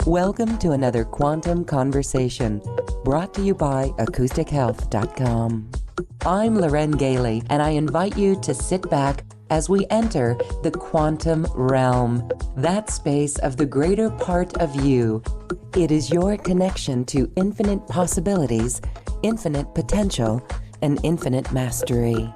Welcome to another Quantum Conversation, brought to you by AcousticHealth.com. I'm Loren Gailey, and I invite you to sit back as we enter the quantum realm, that space of the greater part of you. It is your connection to infinite possibilities, infinite potential, and infinite mastery.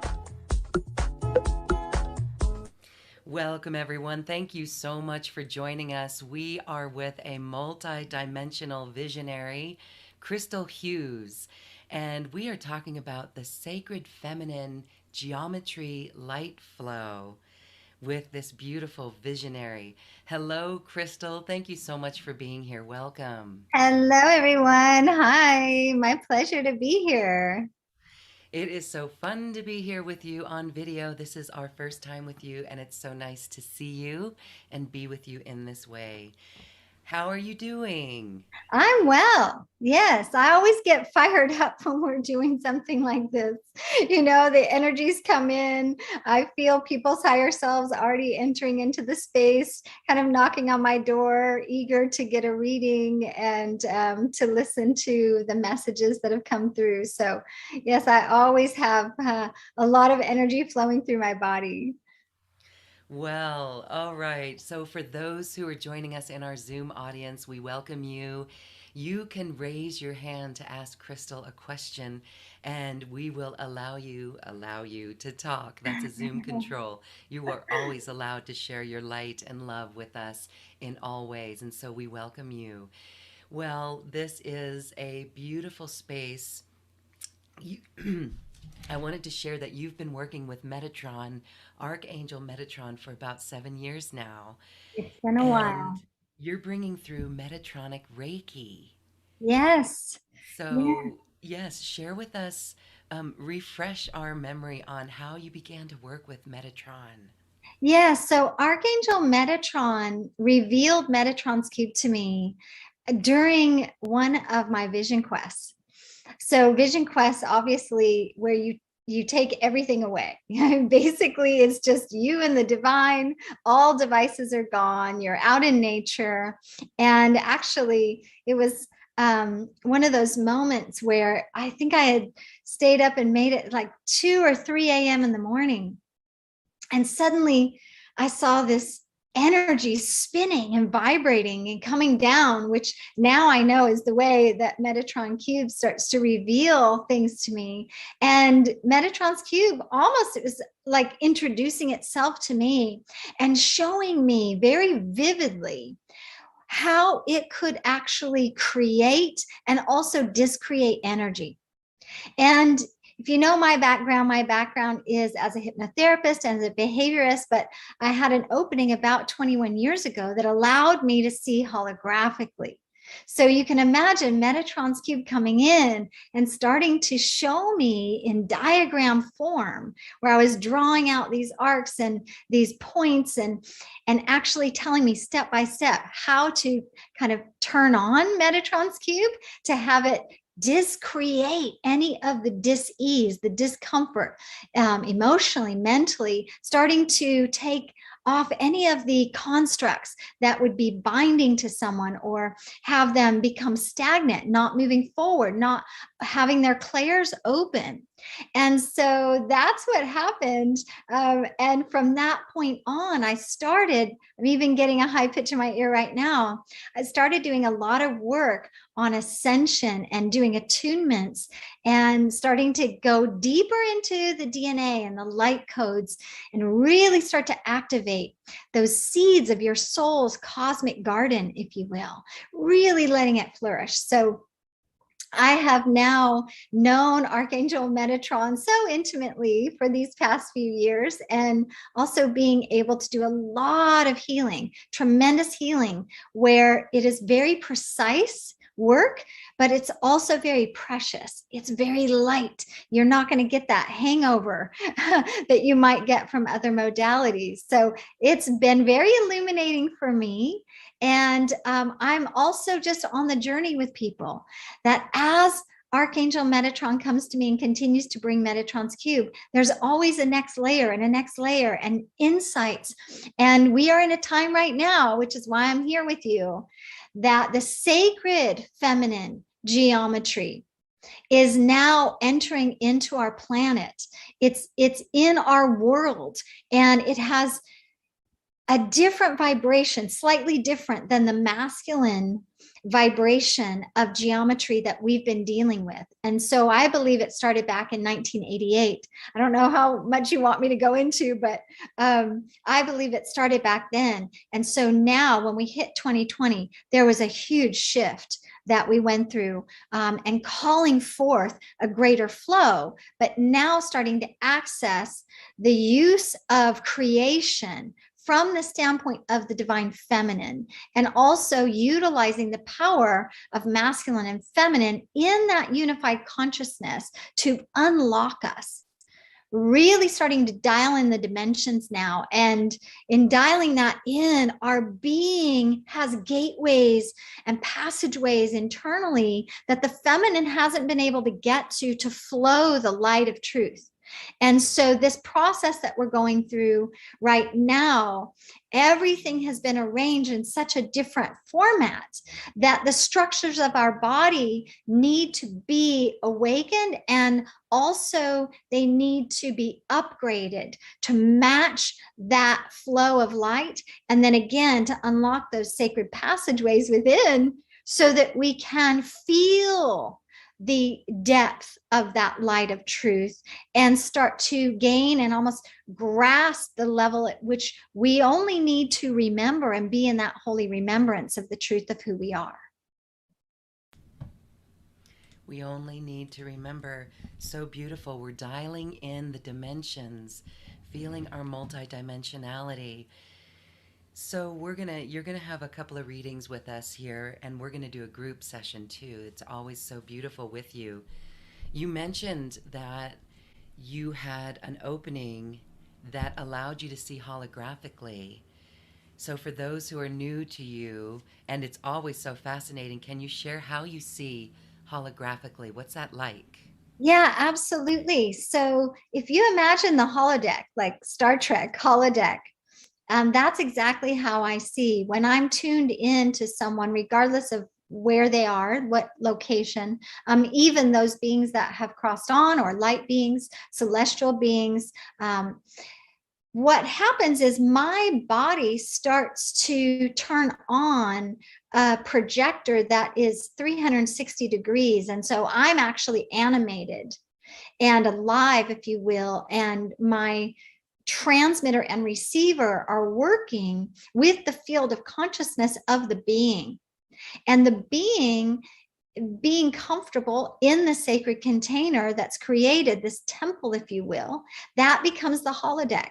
Welcome, everyone. Thank you so much for joining us. We are with a multi-dimensional visionary, Christel Hughes, and we are talking about the sacred feminine geometry light flow with this beautiful visionary. Hello, Christel. Thank you so much for being here. Welcome. Hello, everyone. Hi, my pleasure to be here. It is so fun to be here with you on video. This is our first time with you, and it's so nice to see you and be with you in this way. How are you doing? I'm well. Yes, I always get fired up when we're doing something like this. You know, the energies come in. I feel people's higher selves already entering into the space, kind of knocking on my door, eager to get a reading and to listen to the messages that have come through. So, yes, I always have a lot of energy flowing through my body. Well, all right. So, for those who are joining us in our Zoom audience, we welcome you. You can raise your hand to ask Christel a question, and we will allow you to talk. That's a Zoom control. You are always allowed to share your light and love with us in all ways, and so we welcome you. Well, this is a beautiful space. You, I wanted to share that you've been working with Metatron, Archangel Metatron, for about 7 years now. It's been a And while. you're bringing through Metatronic Reiki. Yes. Yeah. So, yes, share with us, refresh our memory on how you began to work with Metatron. Yeah, so Archangel Metatron revealed Metatron's cube to me during one of my vision quests. So vision quests, obviously, where you take everything away. Basically, it's just you and the divine. All devices are gone. You're out in nature. And actually, it was one of those moments where I think I had stayed up and made it like 2 or 3 a.m. in the morning. And suddenly I saw this energy spinning and vibrating and coming down, which now I know is the way that Metatron Cube starts to reveal things to me. And Metatron's Cube almost, it was like introducing itself to me and showing me very vividly how it could actually create and also discreate energy. And if you know my background is as a hypnotherapist and as a behaviorist, but I had an opening about 21 years ago that allowed me to see holographically. So you can imagine Metatron's cube coming in and starting to show me in diagram form, where I was drawing out these arcs and these points and actually telling me step by step how to kind of turn on Metatron's cube to have it discreate any of the dis-ease, the discomfort, emotionally, mentally, starting to take off any of the constructs that would be binding to someone or have them become stagnant, not moving forward, not having their clairs open. And so that's what happened. And from that point on, I'm even getting a high pitch in my ear right now. I started doing a lot of work on ascension and doing attunements and starting to go deeper into the DNA and the light codes and really start to activate those seeds of your soul's cosmic garden, if you will, really letting it flourish. So I have now known Archangel Metatron so intimately for these past few years, and also being able to do a lot of healing, tremendous healing, where it is very precise work, but it's also very precious. It's very light. You're not going to get that hangover that you might get from other modalities. So it's been very illuminating for me. And I'm also just on the journey with people that as Archangel Metatron comes to me and continues to bring Metatron's cube, there's always a next layer and a next layer and insights. And we are in a time right now, which is why I'm here with you, that the sacred feminine geometry is now entering into our planet. It's in our world, and it has a different vibration, slightly different than the masculine vibration of geometry that we've been dealing with. And so I believe it started back in 1988. I don't know how much you want me to go into, but I believe it started back then. And so now when we hit 2020, there was a huge shift that we went through, and calling forth a greater flow, but now starting to access the use of creation from the standpoint of the divine feminine, and also utilizing the power of masculine and feminine in that unified consciousness to unlock us. Really starting to dial in the dimensions now. And in dialing that in, our being has gateways and passageways internally that the feminine hasn't been able to get to flow the light of truth. And so this process that we're going through right now, everything has been arranged in such a different format that the structures of our body need to be awakened, and also they need to be upgraded to match that flow of light, and then again to unlock those sacred passageways within so that we can feel the depth of that light of truth and start to gain and almost grasp the level at which we only need to remember and be in that holy remembrance of the truth of who we are. We only need to remember. So beautiful. We're dialing in the dimensions, feeling our multidimensionality. So you're gonna have a couple of readings with us here, and we're gonna do a group session too. It's always so beautiful with you. You mentioned that you had an opening that allowed you to see holographically. So for those who are new to you, and it's always so fascinating, can you share how you see holographically? What's that like? Yeah, absolutely. So if you imagine the holodeck, like Star Trek holodeck, that's exactly how I see when I'm tuned in to someone, regardless of where they are, what location, even those beings that have crossed on, or light beings, celestial beings. What happens is my body starts to turn on a projector that is 360 degrees. And so I'm actually animated and alive, if you will, and my transmitter and receiver are working with the field of consciousness of the being, and the being comfortable in the sacred container that's created, this temple, if you will, that becomes the holodeck.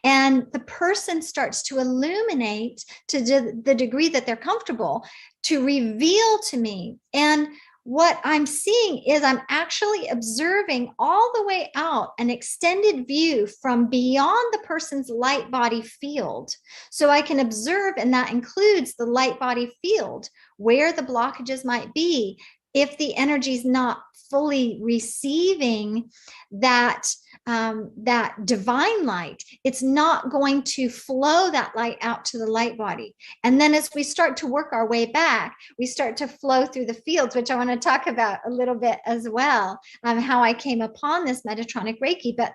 And the person starts to illuminate to the degree that they're comfortable to reveal to me. And what I'm seeing is I'm actually observing all the way out an extended view from beyond the person's light body field. So I can observe, and that includes the light body field, where the blockages might be. If the energy is not fully receiving that that divine light, it's not going to flow that light out to the light body. And then as we start to work our way back, we start to flow through the fields, which I want to talk about a little bit as well, how I came upon this Metatronic Reiki. But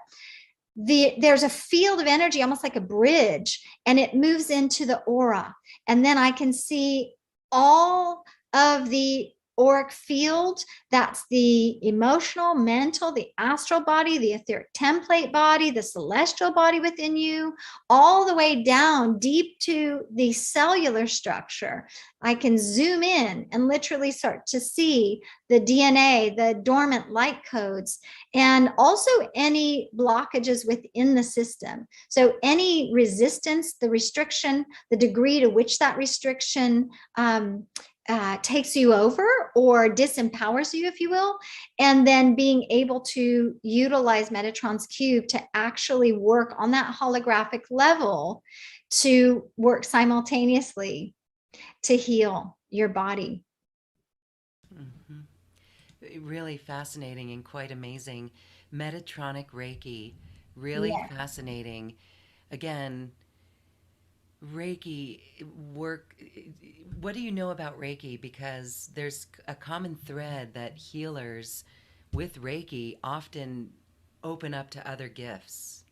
there's a field of energy, almost like a bridge, and it moves into the aura. And then I can see all of the auric field. That's the emotional, mental, the astral body, the etheric template body, the celestial body within you, all the way down deep to the cellular structure. I can zoom in and literally start to see the DNA, the dormant light codes, and also any blockages within the system. So any resistance, the restriction, the degree to which that restriction takes you over or disempowers you, if you will, and then being able to utilize Metatron's cube to actually work on that holographic level to work simultaneously to heal your body. Mm-hmm. Really fascinating and quite amazing. Metatronic Reiki, really Yeah. fascinating. Again, Reiki work, what do you know about Reiki? Because there's a common thread that healers with Reiki often open up to other gifts.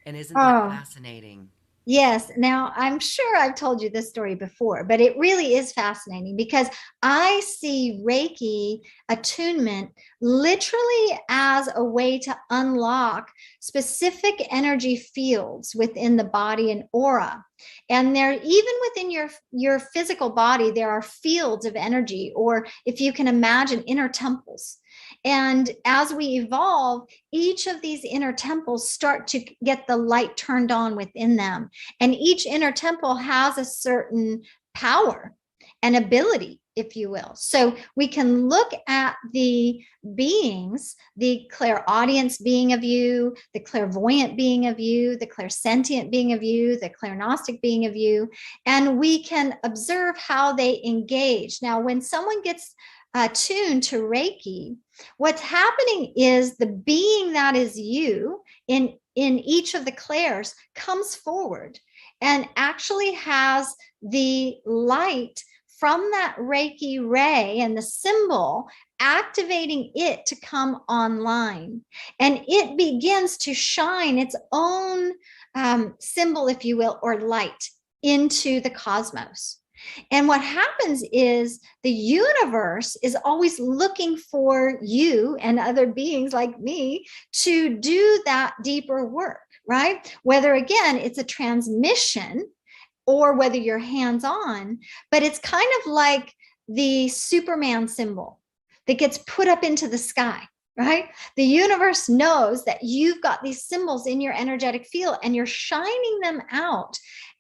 And isn't that Oh, fascinating? yes. Now, I'm sure I've told you this story before, but it really is fascinating because I see Reiki attunement literally as a way to unlock specific energy fields within the body and aura. And there, even within your physical body, there are fields of energy, or if you can imagine, inner temples. And as we evolve, each of these inner temples start to get the light turned on within them. And each inner temple has a certain power and ability, if you will. So we can look at the beings, the clairaudience being of you, the clairvoyant being of you, the clairsentient being of you, the clairgnostic being of you, and we can observe how they engage. Now, when someone gets tuned to Reiki, what's happening is the being that is you in each of the clairs comes forward and actually has the light from that Reiki ray and the symbol activating it to come online. And it begins to shine its own symbol, if you will, or light into the cosmos. And what happens is the universe is always looking for you and other beings like me to do that deeper work, right? Whether, again, it's a transmission or whether you're hands on, but it's kind of like the Superman symbol that gets put up into the sky. Right? The universe knows that you've got these symbols in your energetic field and you're shining them out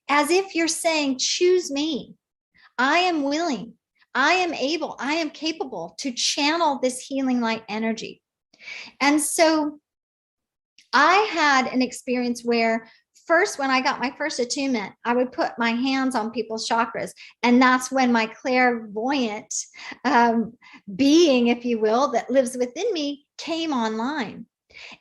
as if you're saying, choose me. I am willing, I am able, I am capable to channel this healing light energy. And so I had an experience where first, when I got my first attunement, I would put my hands on people's chakras. And that's when my clairvoyant being, if you will, that lives within me came online.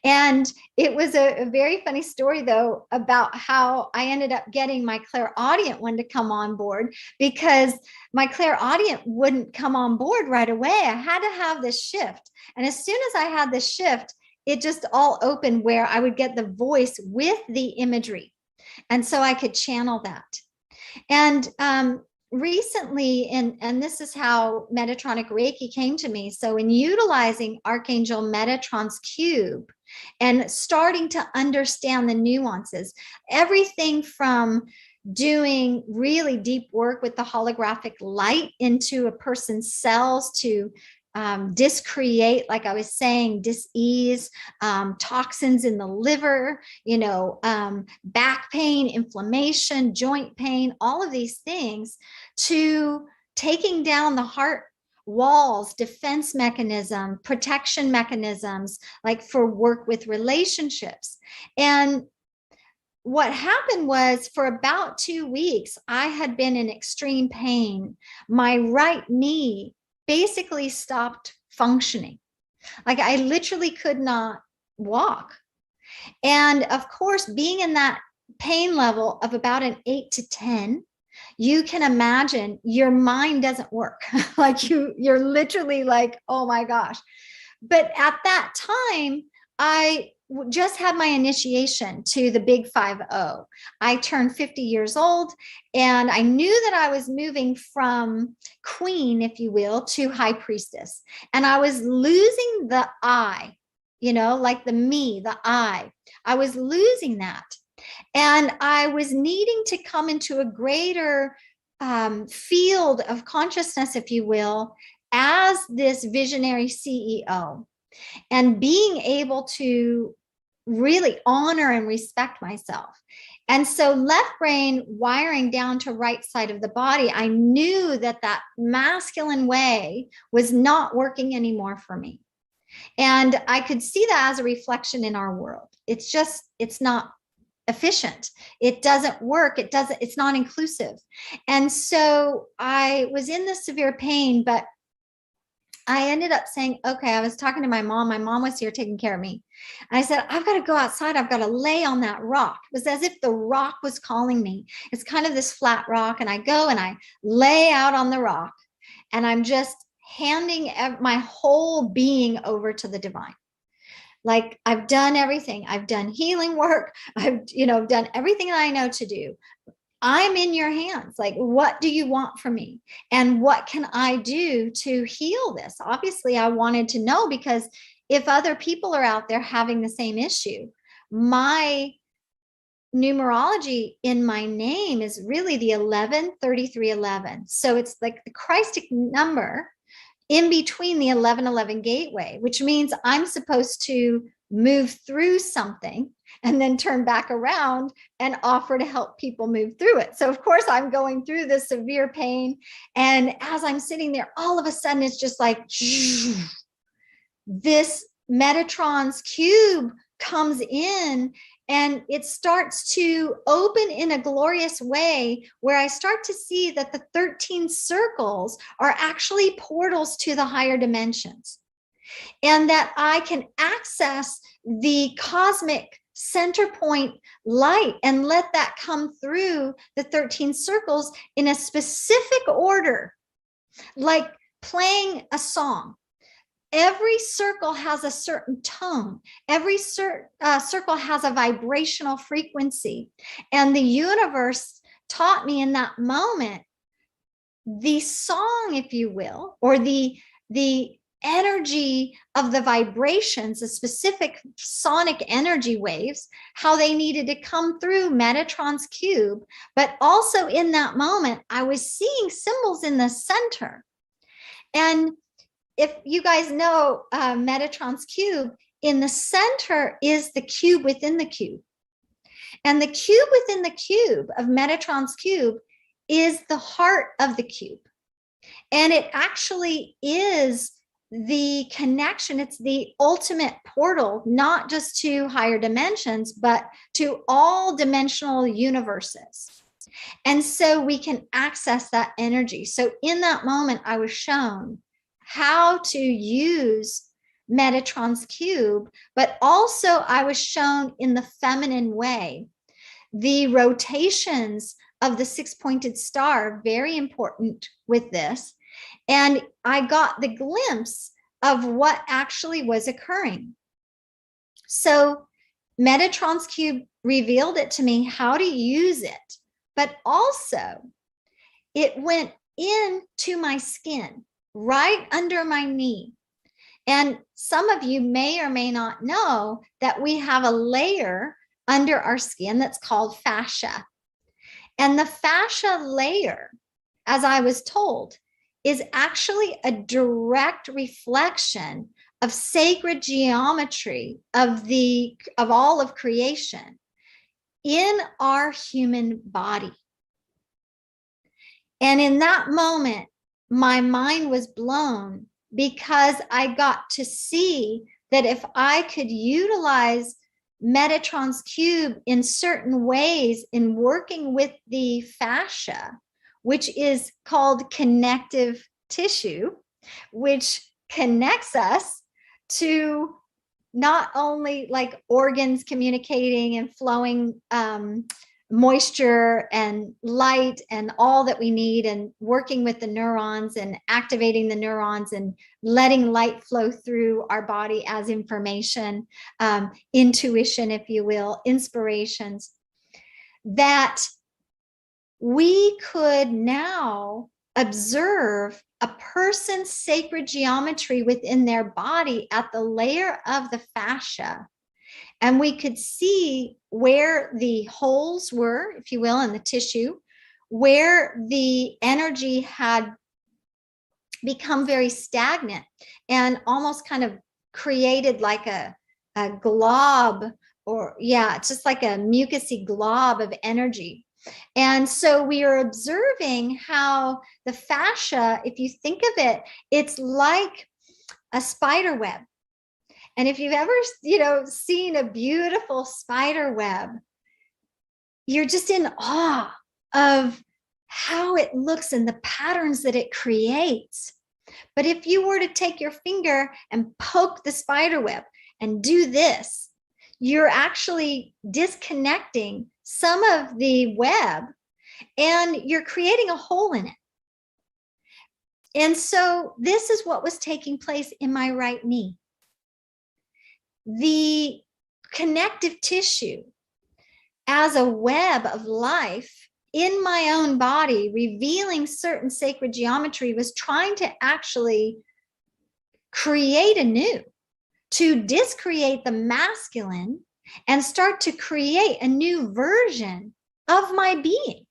And it was a very funny story, though, about how I ended up getting my clairaudient one to come on board, because my clairaudient wouldn't come on board right away. I had to have this shift. And as soon as I had this shift, it just all opened where I would get the voice with the imagery. And so I could channel that. And recently, and this is how Metatronic Reiki came to me. So in utilizing Archangel Metatron's cube and starting to understand the nuances, everything from doing really deep work with the holographic light into a person's cells to discreate, like I was saying, dis-ease, toxins in the liver, back pain, inflammation, joint pain, all of these things, to taking down the heart walls, defense mechanism, protection mechanisms, like for work with relationships. And what happened was, for about 2 weeks, I had been in extreme pain. My right knee basically stopped functioning. Like I literally could not walk. And of course, being in that pain level of about an 8 to 10, you can imagine your mind doesn't work. Like you're literally like, oh my gosh. But at that time, I just had my initiation to the big 5-0. I turned 50 years old, and I knew that I was moving from queen, if you will, to high priestess. And I was losing the I, like the me, the I. I was losing that. And I was needing to come into a greater field of consciousness, if you will, as this visionary CEO, and being able to really honor and respect myself. And so left brain wiring down to right side of the body, I knew that that masculine way was not working anymore for me. And I could see that as a reflection in our world. It's not efficient. It doesn't work. It's not inclusive. And so I was in this severe pain, but I ended up saying, okay, I was talking to my mom. My mom was here taking care of me. And I said, I've got to go outside. I've got to lay on that rock. It was as if the rock was calling me. It's kind of this flat rock. And I go and I lay out on the rock, and I'm just handing my whole being over to the divine. Like, I've done everything. I've done healing work. I've, done everything that I know to do. I'm in your hands. Like, what do you want from me? And what can I do to heal this? Obviously, I wanted to know, because if other people are out there having the same issue, my numerology in my name is really the 113311. So it's like the Christic number in between the 1111 gateway, which means I'm supposed to move through something and then turn back around and offer to help people move through it. So of course I'm going through this severe pain. And as I'm sitting there, all of a sudden it's just like this Metatron's cube comes in, and it starts to open in a glorious way, where I start to see that the 13 circles are actually portals to the higher dimensions, and that I can access the cosmic center point light and let that come through the 13 circles in a specific order, like playing a song. Every circle has a certain tone. Every circle has a vibrational frequency. And the universe taught me in that moment the song, if you will, or the energy of the vibrations, the specific sonic energy waves, how they needed to come through Metatron's cube. But also in that moment, I was seeing symbols in the center. And if you guys know Metatron's cube, in the center is the cube within the cube. And the cube within the cube of Metatron's cube is the heart of the cube. And it actually is the connection. It's the ultimate portal, not just to higher dimensions, but to all dimensional universes. And so we can access that energy. So in that moment, I was shown how to use Metatron's cube, but also I was shown in the feminine way the rotations of the six-pointed star, very important with this. And I got the glimpse of what actually was occurring. So Metatron's cube revealed it to me, how to use it, but also it went into my skin, right under my knee. And some of you may or may not know that we have a layer under our skin that's called fascia. And the fascia layer, as I was told, is actually a direct reflection of sacred geometry of all of creation in our human body. And in that moment, my mind was blown, because I got to see that if I could utilize Metatron's cube in certain ways in working with the fascia, which is called connective tissue, which connects us to not only like organs communicating and flowing moisture and light and all that we need, and working with the neurons and activating the neurons and letting light flow through our body as information, intuition, if you will, inspirations, that we could now observe a person's sacred geometry within their body at the layer of the fascia. And we could see where the holes were, if you will, in the tissue, where the energy had become very stagnant and almost kind of created like a glob, or it's just like a mucousy glob of energy. And so we are observing how the fascia, if you think of it, it's like a spider web. And if you've ever, seen a beautiful spider web, you're just in awe of how it looks and the patterns that it creates. But if you were to take your finger and poke the spider web and do this, you're actually disconnecting some of the web and you're creating a hole in it. And so this is what was taking place in my right knee. The connective tissue as a web of life in my own body, revealing certain sacred geometry, was trying to actually create anew, to discreate the masculine and start to create a new version of my being.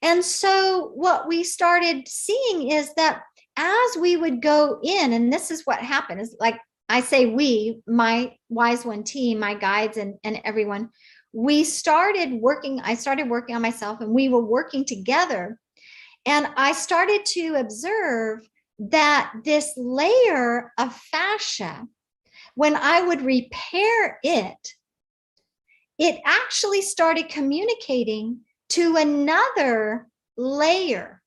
And so what we started seeing is that as we would go in, and this is what happened, is like I say we, my Wise One team, my guides and everyone, I started working on myself and we were working together. And I started to observe that this layer of fascia, when I would repair it, it actually started communicating to another layer.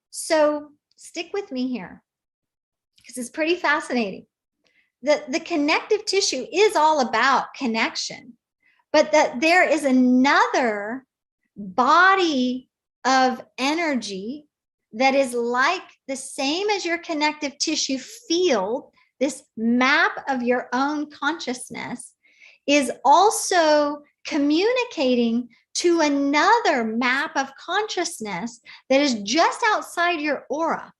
So stick with me here, because it's pretty fascinating. The connective tissue is all about connection, but that there is another body of energy that is like the same as your connective tissue field. This map of your own consciousness is also communicating to another map of consciousness that is just outside your aura.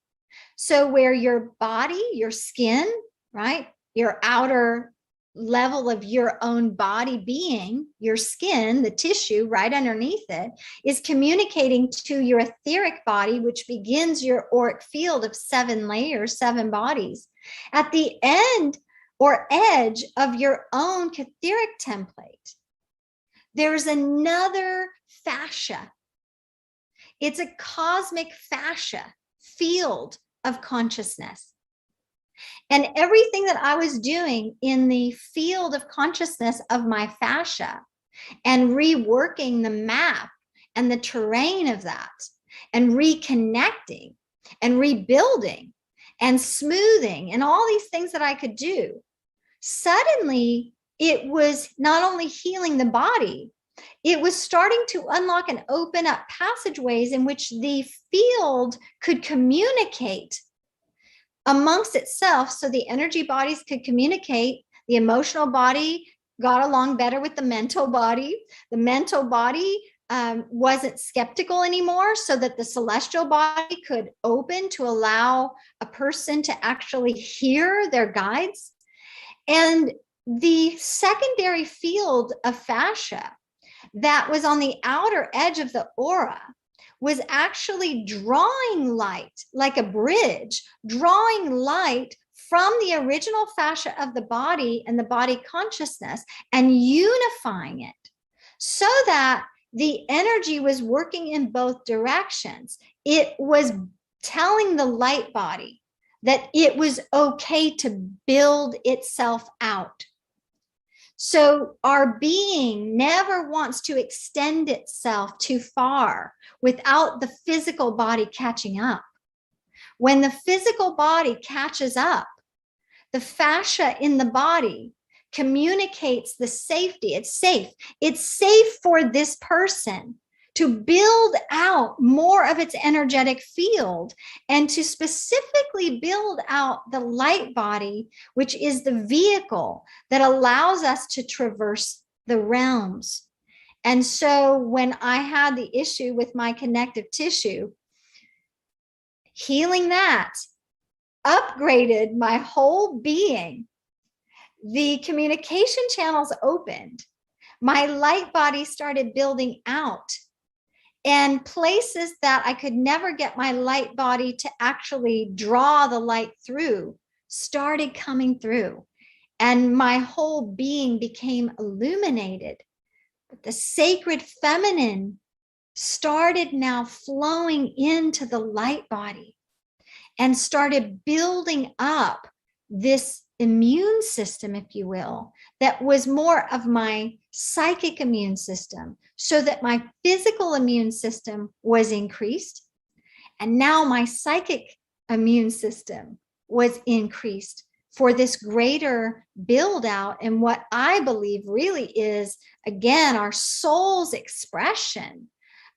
So where your body, your skin, right, your outer level of your own body being, your skin, the tissue right underneath it, is communicating to your etheric body, which begins your auric field of 7 layers, 7 bodies. At the end or edge of your own etheric template, there's another fascia. It's a cosmic fascia field of consciousness. And everything that I was doing in the field of consciousness of my fascia and reworking the map and the terrain of that and reconnecting and rebuilding and smoothing and all these things that I could do, suddenly it was not only healing the body, it was starting to unlock and open up passageways in which the field could communicate amongst itself. So the energy bodies could communicate. The emotional body got along better with the mental body. The mental body wasn't skeptical anymore, so that the celestial body could open to allow a person to actually hear their guides. And the secondary field of fascia that was on the outer edge of the aura was actually drawing light, like a bridge, drawing light from the original fascia of the body and the body consciousness and unifying it so that the energy was working in both directions. It was telling the light body that it was okay to build itself out. So our being never wants to extend itself too far without the physical body catching up. When the physical body catches up, the fascia in the body communicates the safety. It's safe. It's safe for this person to build out more of its energetic field and to specifically build out the light body, which is the vehicle that allows us to traverse the realms. And so when I had the issue with my connective tissue, healing that upgraded my whole being. The communication channels opened. My light body started building out. And places that I could never get my light body to actually draw the light through started coming through. And my whole being became illuminated. But the sacred feminine started now flowing into the light body and started building up this immune system, if you will, that was more of my psychic immune system, so that my physical immune system was increased. And now my psychic immune system was increased for this greater build out. And what I believe really is, again, our soul's expression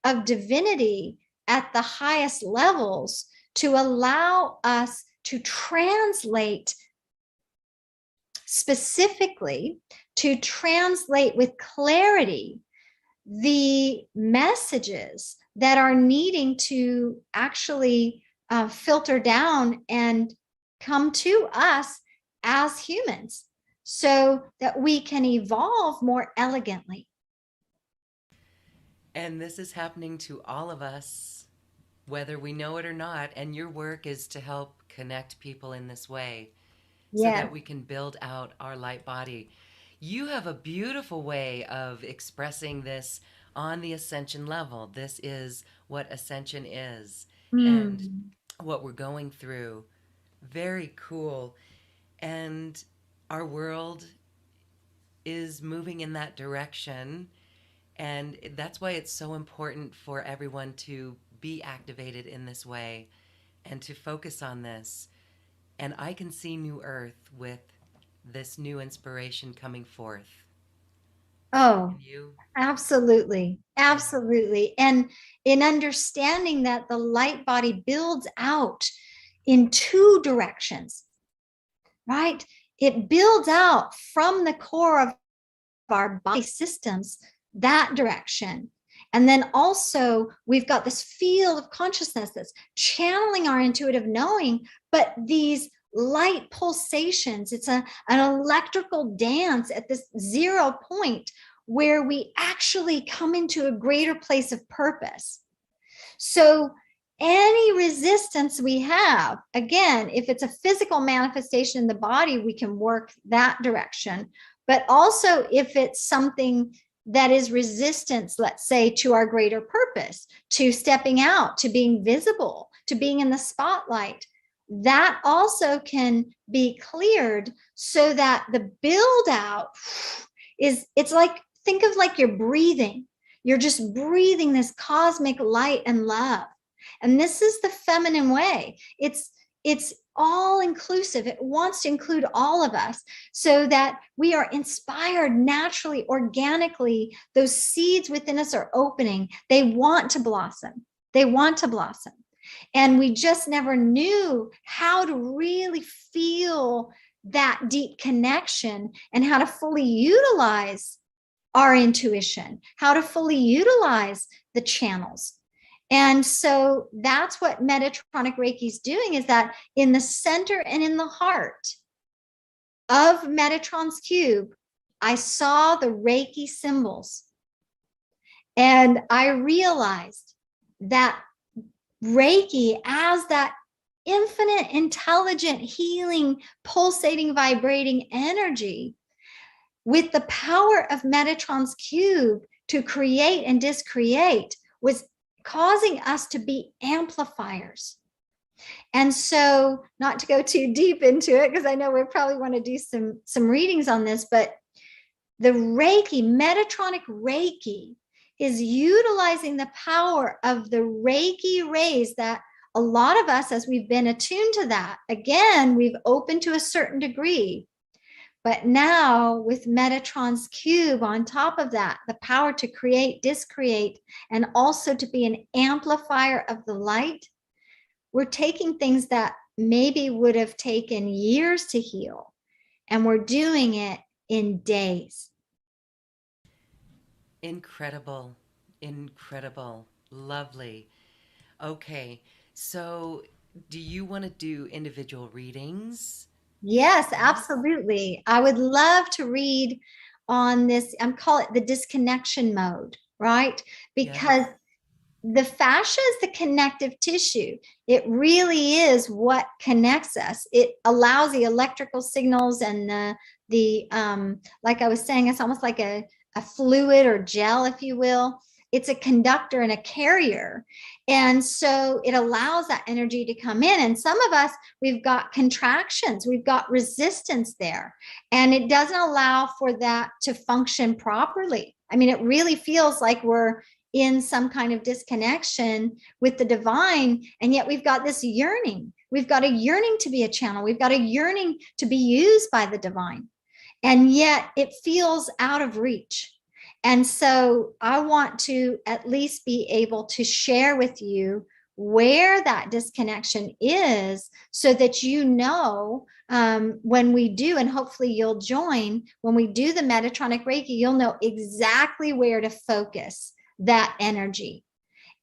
of divinity at the highest levels to allow us to translate specifically, to translate with clarity the messages that are needing to actually filter down and come to us as humans so that we can evolve more elegantly. And this is happening to all of us, whether we know it or not. And your work is to help connect people in this way so Yes. that we can build out our light body. You have a beautiful way of expressing this on the ascension level. This is what ascension is and Mm. what we're going through. Very cool. And our world is moving in that direction. And that's why it's so important for everyone to be activated in this way and to focus on this. And I can see New Earth with this new inspiration coming forth. Oh, Can you? absolutely. Yeah. Absolutely. And in understanding that the light body builds out in two directions, right? It builds out from the core of our body systems, that direction. And then also, we've got this field of consciousness that's channeling our intuitive knowing, but these light pulsations, it's an electrical dance at this 0 point where we actually come into a greater place of purpose. So, any resistance we have, again, if it's a physical manifestation in the body, we can work that direction. But also, if it's something that is resistance, let's say, to our greater purpose, to stepping out, to being visible, to being in the spotlight, that also can be cleared so that the build out is, it's like, think of like you're breathing. You're just breathing this cosmic light and love. And this is the feminine way. It's all inclusive. It wants to include all of us so that we are inspired naturally, organically. Those seeds within us are opening. They want to blossom. They want to blossom. And we just never knew how to really feel that deep connection and how to fully utilize our intuition, how to fully utilize the channels. And so that's what Metatronic Reiki is doing, is that in the center and in the heart of Metatron's cube, I saw the Reiki symbols. And I realized that Reiki, as that infinite, intelligent, healing, pulsating, vibrating energy, with the power of Metatron's cube to create and discreate, was causing us to be amplifiers. And so, not to go too deep into it, because I know we probably want to do some readings on this, but the Reiki, Metatronic Reiki, is utilizing the power of the Reiki rays that a lot of us, as we've been attuned to that, again, we've opened to a certain degree. But now with Metatron's cube on top of that, the power to create, discreate, and also to be an amplifier of the light, we're taking things that maybe would have taken years to heal, and we're doing it in days. Incredible. Incredible. Lovely. Okay. So, do you want to do individual readings? Yes, absolutely. I would love to read on this. I'm calling it the disconnection mode, right? Yes. Because the fascia is the connective tissue. It really is what connects us. It allows the electrical signals and the like I was saying, it's almost like a fluid or gel, if you will. It's a conductor and a carrier. And so it allows that energy to come in. And some of us, we've got contractions, we've got resistance there, and it doesn't allow for that to function properly. I mean, it really feels like we're in some kind of disconnection with the divine, and yet we've got this yearning, We've got a yearning to be a channel. We've got a yearning to be used by the divine. And yet it feels out of reach. And so I want to at least be able to share with you where that disconnection is, so that you know, when we do, and hopefully you'll join, when we do the Metatronic Reiki, you'll know exactly where to focus that energy.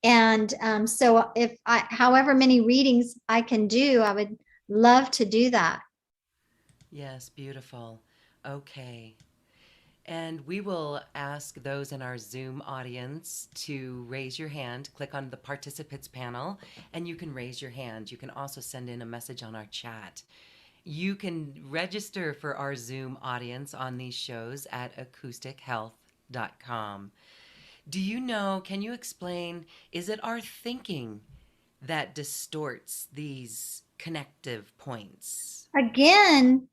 And so however many readings I can do, I would love to do that. Yes, beautiful. Okay. And we will ask those in our Zoom audience to raise your hand. Click on the participants panel and you can raise your hand. You can also send in a message on our chat. You can register for our Zoom audience on these shows at acoustichealth.com. Do you know, can you explain, is it our thinking that distorts these connective points? Again,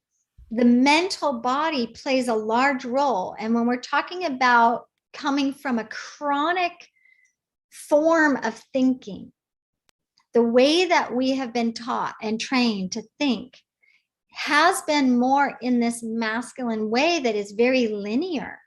the mental body plays a large role. And when we're talking about coming from a chronic form of thinking, the way that we have been taught and trained to think has been more in this masculine way that is very linear.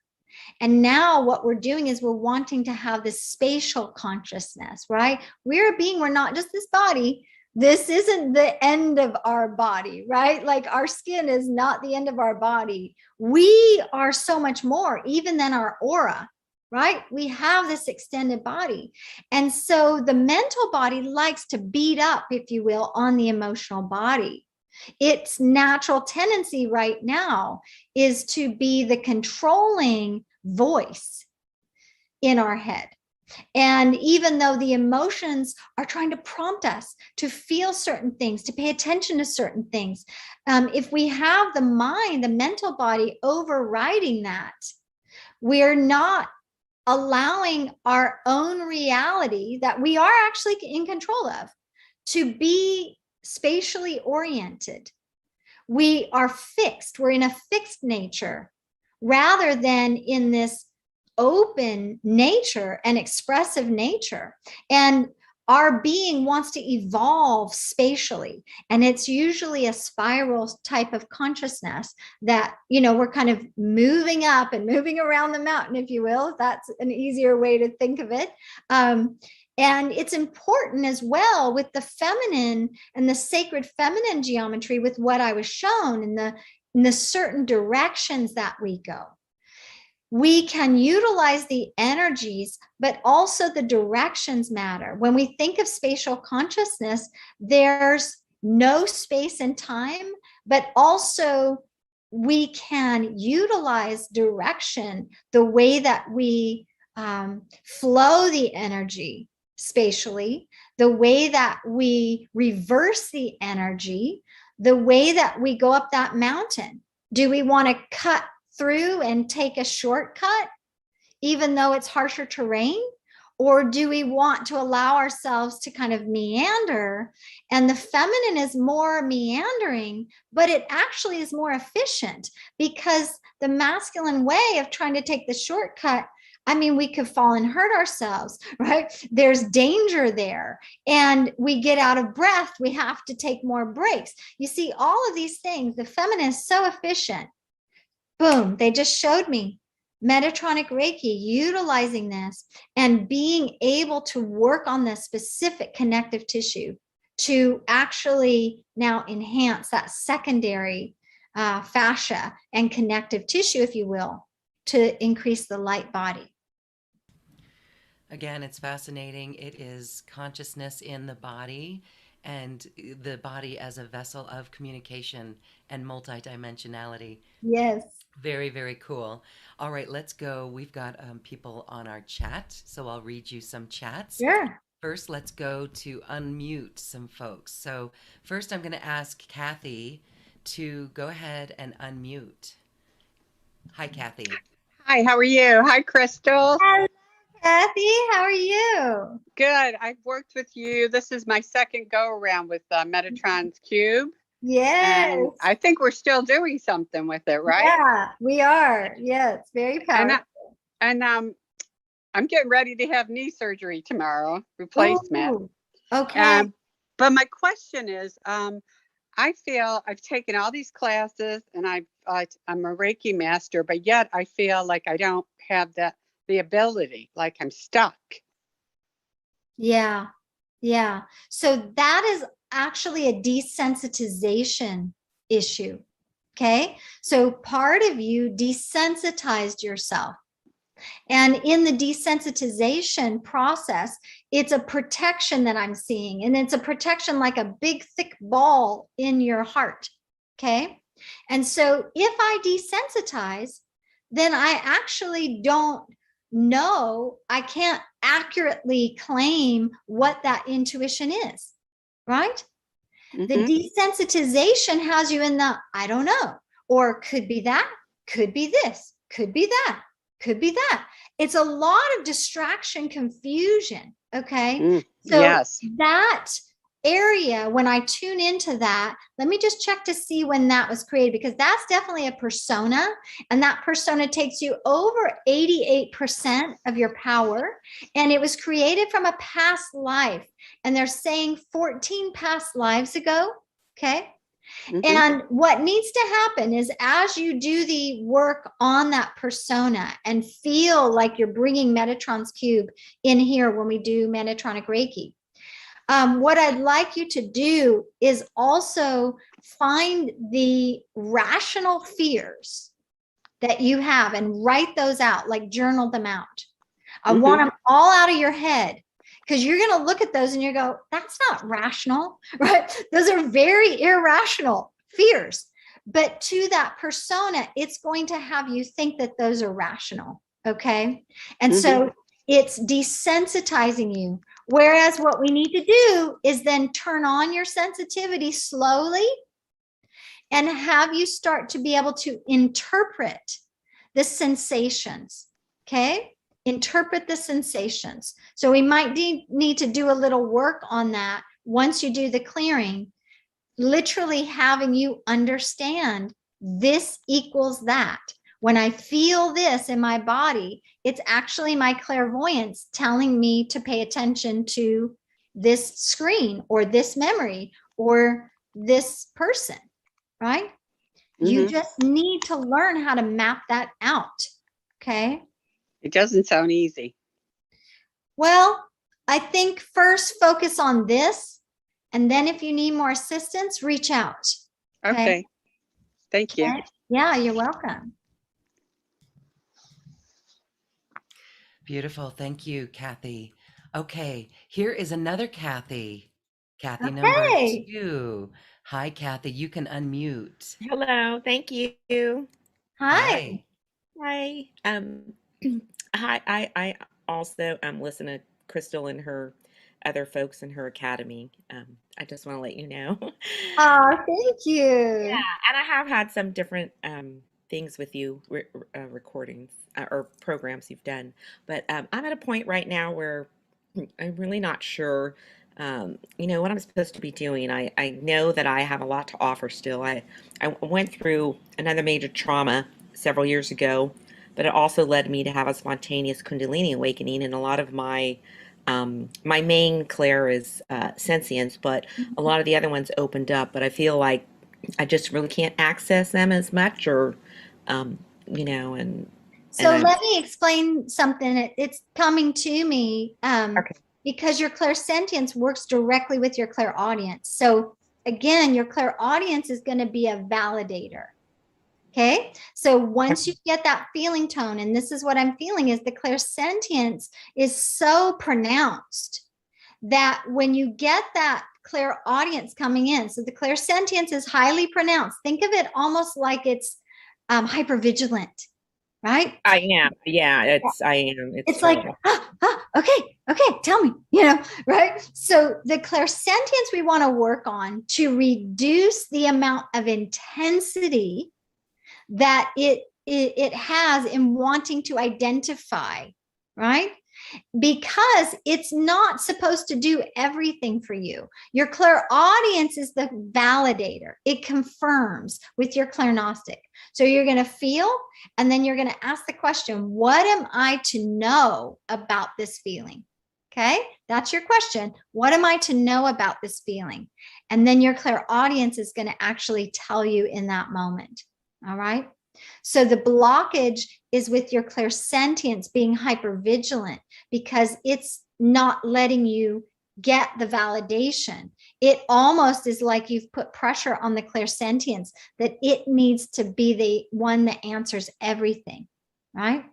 And now what we're doing is we're wanting to have this spatial consciousness, right? We're a being, we're not just this body. This isn't the end of our body, right? Like our skin is not the end of our body. We are so much more, even than our aura, right? We have this extended body. And so the mental body likes to beat up, if you will, on the emotional body. Its natural tendency right now is to be the controlling voice in our head. And even though the emotions are trying to prompt us to feel certain things, to pay attention to certain things, if we have the mind, the mental body overriding that, we're not allowing our own reality that we are actually in control of to be spatially oriented. We are fixed. We're in a fixed nature rather than in this open nature and expressive nature. And our being wants to evolve spatially. And it's usually a spiral type of consciousness that, you know, we're kind of moving up and moving around the mountain, if you will. That's an easier way to think of it. And it's important as well with the feminine and the sacred feminine geometry, with what I was shown in the certain directions that we go. We can utilize the energies, but also the directions matter. When we think of spatial consciousness, there's no space and time, but also we can utilize direction, the way that we flow the energy spatially, the way that we reverse the energy, the way that we go up that mountain. Do we want to cut through and take a shortcut, even though it's harsher terrain? Or do we want to allow ourselves to kind of meander? And the feminine is more meandering, but it actually is more efficient, because the masculine way of trying to take the shortcut, I mean, we could fall and hurt ourselves, right? There's danger there. And we get out of breath. We have to take more breaks. You see, all of these things, the feminine is so efficient. Boom, they just showed me Metatronic Reiki, utilizing this and being able to work on the specific connective tissue to actually now enhance that secondary fascia and connective tissue, if you will, to increase the light body. Again, it's fascinating. It is consciousness in the body, and the body as a vessel of communication and multidimensionality. Yes. Very, very cool. All right, let's go. We've got people on our chat, so I'll read you some chats. Sure. First, let's go to unmute some folks. So first, I'm going to ask Kathy to go ahead and unmute. Hi, Kathy. Hi, how are you? Hi, Christel. Hello, Kathy. How are you? Good. I've worked with you. This is my second go around with Metatron's Cube. Yes. And I think we're still doing something with it, right? Yeah, we are. Yes, very powerful. And I'm getting ready to have knee surgery tomorrow, replacement. Ooh, okay. But my question is, I feel I've taken all these classes and I'm a Reiki master, but yet I feel like I don't have the ability, like I'm stuck. Yeah. Yeah. So that is actually a desensitization issue. Okay. So part of you desensitized yourself. And in the desensitization process, it's a protection that I'm seeing. And it's a protection like a big, thick ball in your heart. Okay. And so if I desensitize, then I actually don't know, I can't accurately claim what that intuition is. Right. The desensitization has you in the, I don't know, or could be that, could be this, could be that, could be that. It's a lot of distraction, confusion. Okay. So Yes. that area, when I tune into that, let me just check to see when that was created, because that's definitely a persona, and that persona takes you over 88% of your power, and it was created from a past life, and they're saying 14 past lives ago. Okay. And what needs to happen is, as you do the work on that persona and feel like you're bringing Metatron's cube in here when we do Metatronic Reiki, what I'd like you to do is also find the rational fears that you have and write those out, like journal them out. I want them all out of your head, because you're going to look at those and you go, that's not rational, right? Those are very irrational fears. But to that persona, it's going to have you think that those are rational. Okay. And so it's desensitizing you. Whereas what we need to do is then turn on your sensitivity slowly and have you start to be able to interpret the sensations. Okay. Interpret the sensations. So we might need to do a little work on that once you do the clearing, literally having you understand this equals that. When I feel this in my body, it's actually my clairvoyance telling me to pay attention to this screen or this memory or this person, right? You just need to learn how to map that out. Okay. It doesn't sound easy. Well, I think first focus on this, and then if you need more assistance, reach out. Okay. Thank you. Yeah, you're welcome. Beautiful. Thank you, Kathy. Okay, here is another Kathy. Kathy number Okay. 2. Hi, Kathy. You can unmute. Hello, thank you. Hi. Hi. Hi, I also listen to Crystal and her other folks in her academy. I just want to let you know. Oh, thank you. And I have had some different things with you, recordings or programs you've done. But I'm at a point right now where I'm really not sure, what I'm supposed to be doing. I know that I have a lot to offer still. I went through another major trauma several years ago, but it also led me to have a spontaneous Kundalini awakening, and a lot of my main clair is sentience, but a lot of the other ones opened up. But I feel like I just really can't access them as much, or and So I'm let me explain something. It's coming to me okay. because your clairsentience works directly with your clairaudience. So again, your clairaudience is going to be a validator. Okay. So once you get that feeling tone, and this is what I'm feeling, is the clairsentience is so pronounced that when you get that clairaudience coming in, so the clairsentience is highly pronounced. Think of it almost like it's hypervigilant, right? I am. Yeah, I am. It's like, okay, tell me, right? So the clairsentience we want to work on to reduce the amount of intensity that it has in wanting to identify, right? Because it's not supposed to do everything for you. Your clairaudience is the validator. It confirms with your clairgnostic. So you're going to feel, and then you're going to ask the question, what am I to know about this feeling? Okay, that's your question. What am I to know about this feeling? And then your clairaudience is going to actually tell you in that moment. All right. So the blockage is with your clairsentience being hypervigilant because it's not letting you get the validation. It almost is like you've put pressure on the clairsentience that it needs to be the one that answers everything. Right.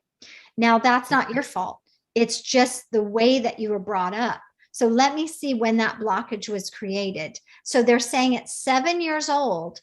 Now, that's not your fault. It's just the way that you were brought up. So let me see when that blockage was created. So they're saying at 7 years old,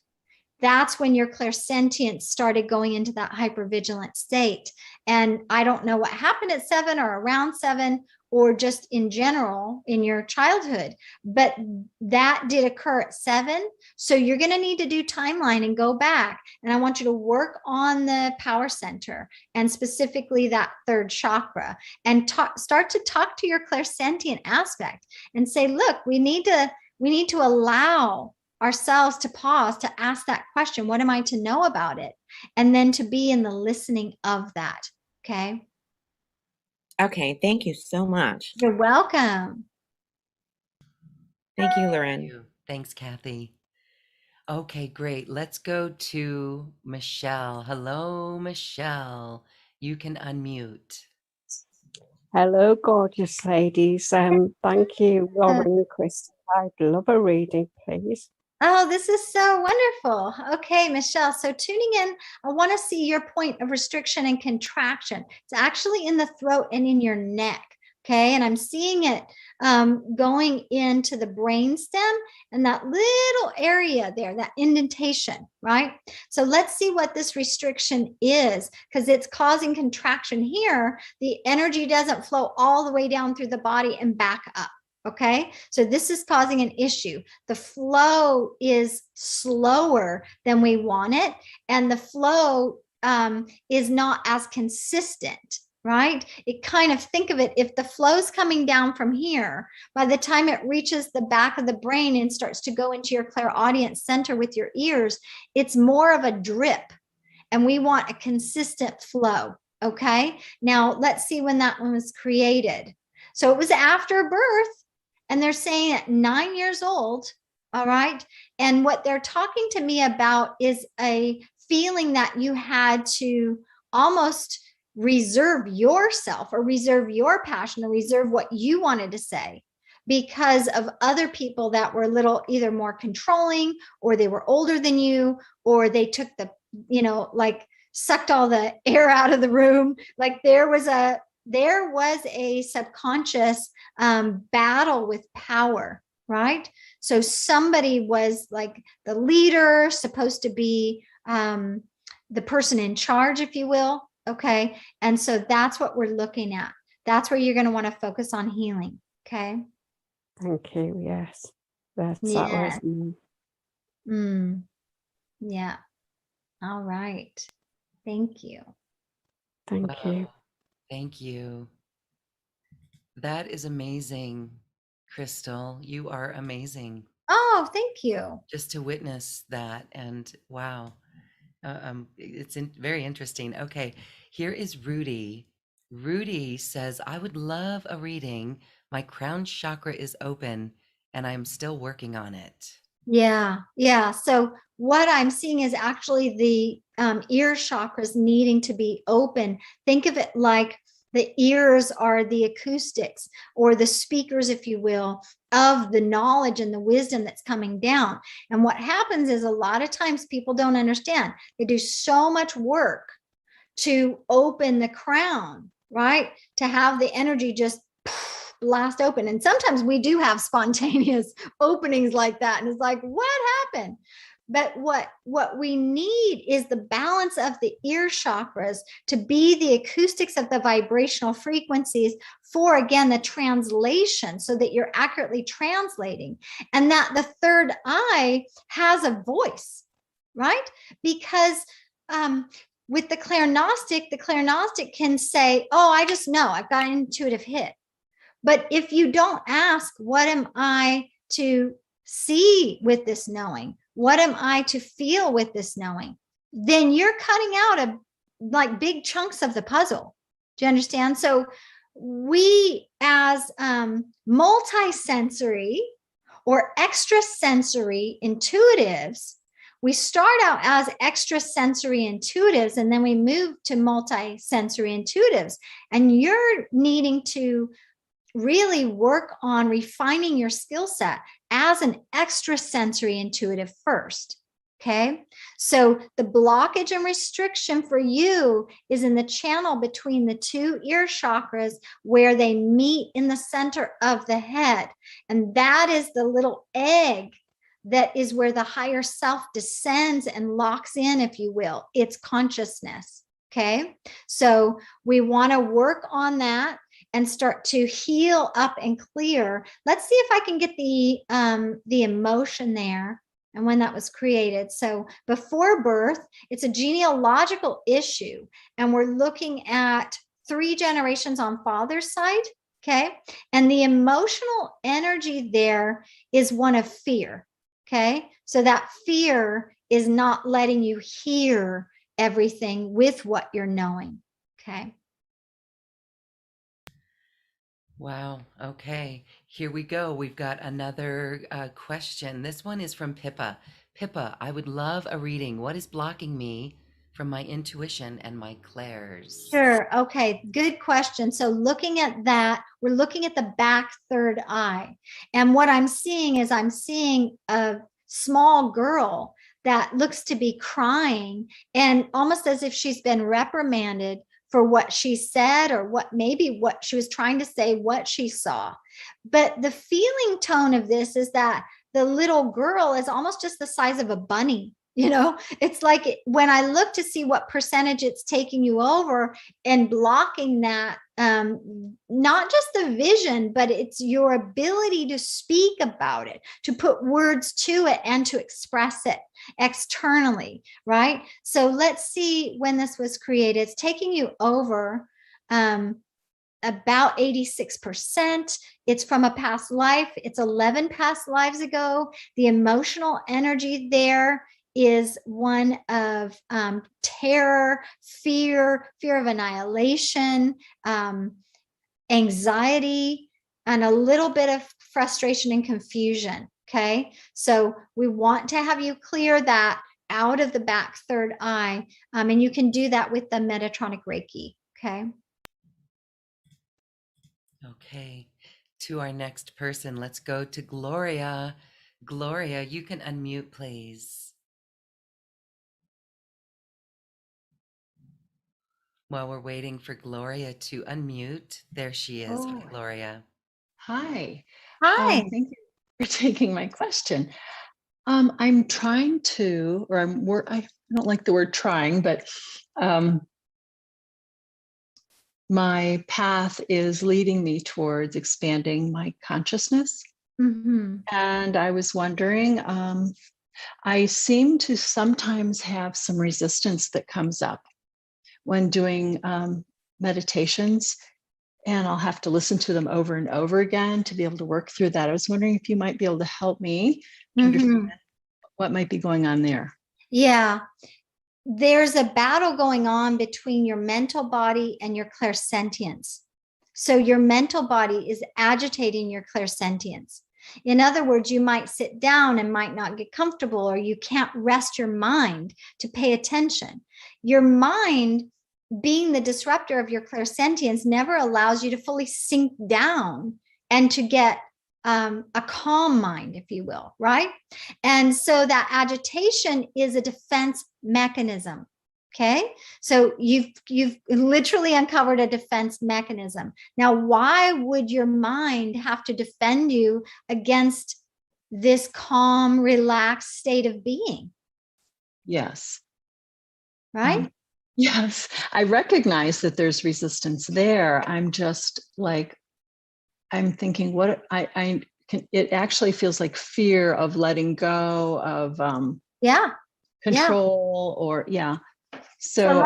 that's when your clairsentience started going into that hypervigilant state. And I don't know what happened at 7 or around 7 or just in general in your childhood, but that did occur at 7. So you're going to need to do timeline and go back. And I want you to work on the power center and specifically that third chakra and start to talk to your clairsentient aspect and say, look, we need to allow ourselves to pause to ask that question. What am I to know about it? And then to be in the listening of that. Okay. Okay, thank you so much. You're welcome. Thank you, Loren. Thanks, Kathy. Okay, great. Let's go to Michelle. Hello, Michelle. You can unmute. Hello, gorgeous ladies. Thank you, Lauren and Christel. I'd love a reading, please. Oh, this is so wonderful. Okay, Michelle. So tuning in, I want to see your point of restriction and contraction. It's actually in the throat and in your neck. Okay, and I'm seeing it going into the brainstem and that little area there, that indentation, right? So let's see what this restriction is, because it's causing contraction here. The energy doesn't flow all the way down through the body and back up. Okay, so this is causing an issue. The flow is slower than we want it, and the flow is not as consistent, right? It kind of, think of it, if the flow's coming down from here, by the time it reaches the back of the brain and starts to go into your clairaudience center with your ears, it's more of a drip, and we want a consistent flow. Okay, now let's see when that one was created. So it was after birth. And they're saying at 9 years old, all right? And what they're talking to me about is a feeling that you had to almost reserve yourself or reserve your passion or reserve what you wanted to say because of other people that were a little either more controlling or they were older than you or they took the, like sucked all the air out of the room. Like there was a subconscious battle with power, right? So somebody was like the leader, supposed to be the person in charge, if you will. Okay. And so that's what we're looking at. That's where you're going to want to focus on healing. Okay. Thank you. Yes. That Yeah. was me. Yeah. All right. Thank you. Thank you. Thank you. That is amazing, Christel. You are amazing. Oh, thank you. Just to witness that, and wow, it's very interesting. Okay, here is Rudy. Rudy says, I would love a reading. My crown chakra is open and I'm still working on it. Yeah. So what I'm seeing is actually the ear chakras needing to be open. Think of it like the ears are the acoustics or the speakers, if you will, of the knowledge and the wisdom that's coming down. And what happens is a lot of times people don't understand. They do so much work to open the crown, right? To have the energy just blast open. And sometimes we do have spontaneous openings like that. And it's like, what happened? But what we need is the balance of the ear chakras to be the acoustics of the vibrational frequencies for, again, the translation so that you're accurately translating. And that the third eye has a voice, right? Because with the clairgnostic can say, oh, I just know, I've got an intuitive hit. But if you don't ask, what am I to see with this knowing? What am I to feel with this knowing? Then you're cutting out like big chunks of the puzzle. Do you understand? So we as multisensory or extrasensory intuitives, we start out as extrasensory intuitives, and then we move to multisensory intuitives. And you're needing to really work on refining your skill set as an extrasensory intuitive first. Okay, so the blockage and restriction for you is in the channel between the two ear chakras where they meet in the center of the head. And that is the little egg that is where the higher self descends and locks in, if you will, its consciousness. Okay, so we want to work on that and start to heal up and clear. Let's see if I can get the emotion there and when that was created. So before birth, it's a genealogical issue, and we're looking at 3 generations on father's side. Okay, and the emotional energy there is one of fear. Okay, so that fear is not letting you hear everything with what you're knowing. Okay. Wow. Okay. Here we go. We've got another question. This one is from Pippa. Pippa, I would love a reading. What is blocking me from my intuition and my clairs? Sure. Okay. Good question. So looking at that, we're looking at the back third eye. And what I'm seeing is I'm seeing a small girl that looks to be crying, and almost as if she's been reprimanded for what she said, or what she was trying to say, what she saw. But the feeling tone of this is that the little girl is almost just the size of a bunny. You know, it's like when I look to see what percentage it's taking you over and blocking that, not just the vision, but it's your ability to speak about it, to put words to it, and to express it externally, right? So let's see when this was created. It's taking you over about 86%. It's from a past life. It's 11 past lives ago. The emotional energy there is one of terror, fear of annihilation, anxiety, and a little bit of frustration and confusion. Okay, so we want to have you clear that out of the back third eye, and you can do that with the Metatronic Reiki. Okay. Okay. To our next person, let's go to Gloria. Gloria, you can unmute, please. While we're waiting for Gloria to unmute, there she is. Hi, Gloria. Hi. Hi. Thank you for taking my question. I'm trying to, or I don't like the word trying, but my path is leading me towards expanding my consciousness. Mm-hmm. And I was wondering, I seem to sometimes have some resistance that comes up when doing meditations, and I'll have to listen to them over and over again to be able to work through that. I was wondering if you might be able to help me to understand what might be going on there. Yeah. There's a battle going on between your mental body and your clairsentience. So your mental body is agitating your clairsentience. In other words, you might sit down and might not get comfortable, or you can't rest your mind to pay attention. Your mind, being the disruptor of your clairsentience, never allows you to fully sink down and to get a calm mind, if you will, right? And so that agitation is a defense mechanism. Okay, so you've literally uncovered a defense mechanism. Now, why would your mind have to defend you against this calm, relaxed state of being? Yes. Right? Yes, I recognize that there's resistance there. I'm just like, I'm thinking what I can, it actually feels like fear of letting go of control, or So,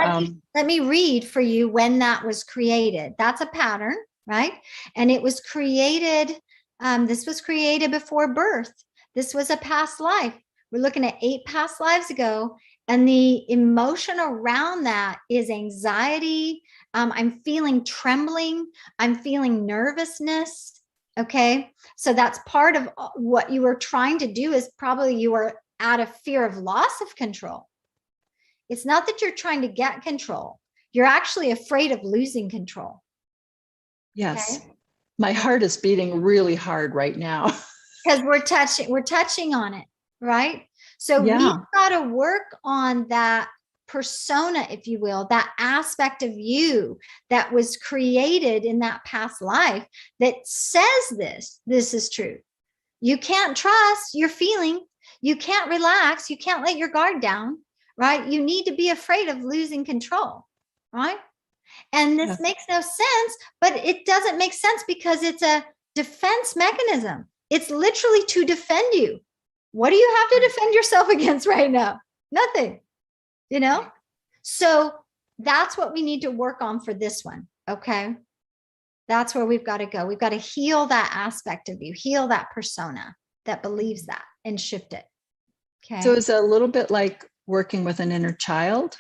let me read for you when that was created. That's a pattern, right? And it was created, this was created before birth. This was a past life. We're looking at 8 past lives ago. And the emotion around that is anxiety, I'm feeling trembling. I'm feeling nervousness. Okay. So that's part of what you were trying to do is probably you were out of fear of loss of control. It's not that you're trying to get control. You're actually afraid of losing control. Yes. Okay? My heart is beating really hard right now. Because we're touching on it, right? So Yeah. we've got to work on that persona, if you will, that aspect of you that was created in that past life that says this is true. You can't trust your feeling. You can't relax. You can't let your guard down, right? You need to be afraid of losing control, right? And this Yes. makes no sense, but it doesn't make sense because it's a defense mechanism. It's literally to defend you. What do you have to defend yourself against right now? Nothing, you know? So that's what we need to work on for this one, okay? That's where we've got to go. We've got to heal that aspect of you, heal that persona that believes that and shift it, okay? So it's a little bit like working with an inner child.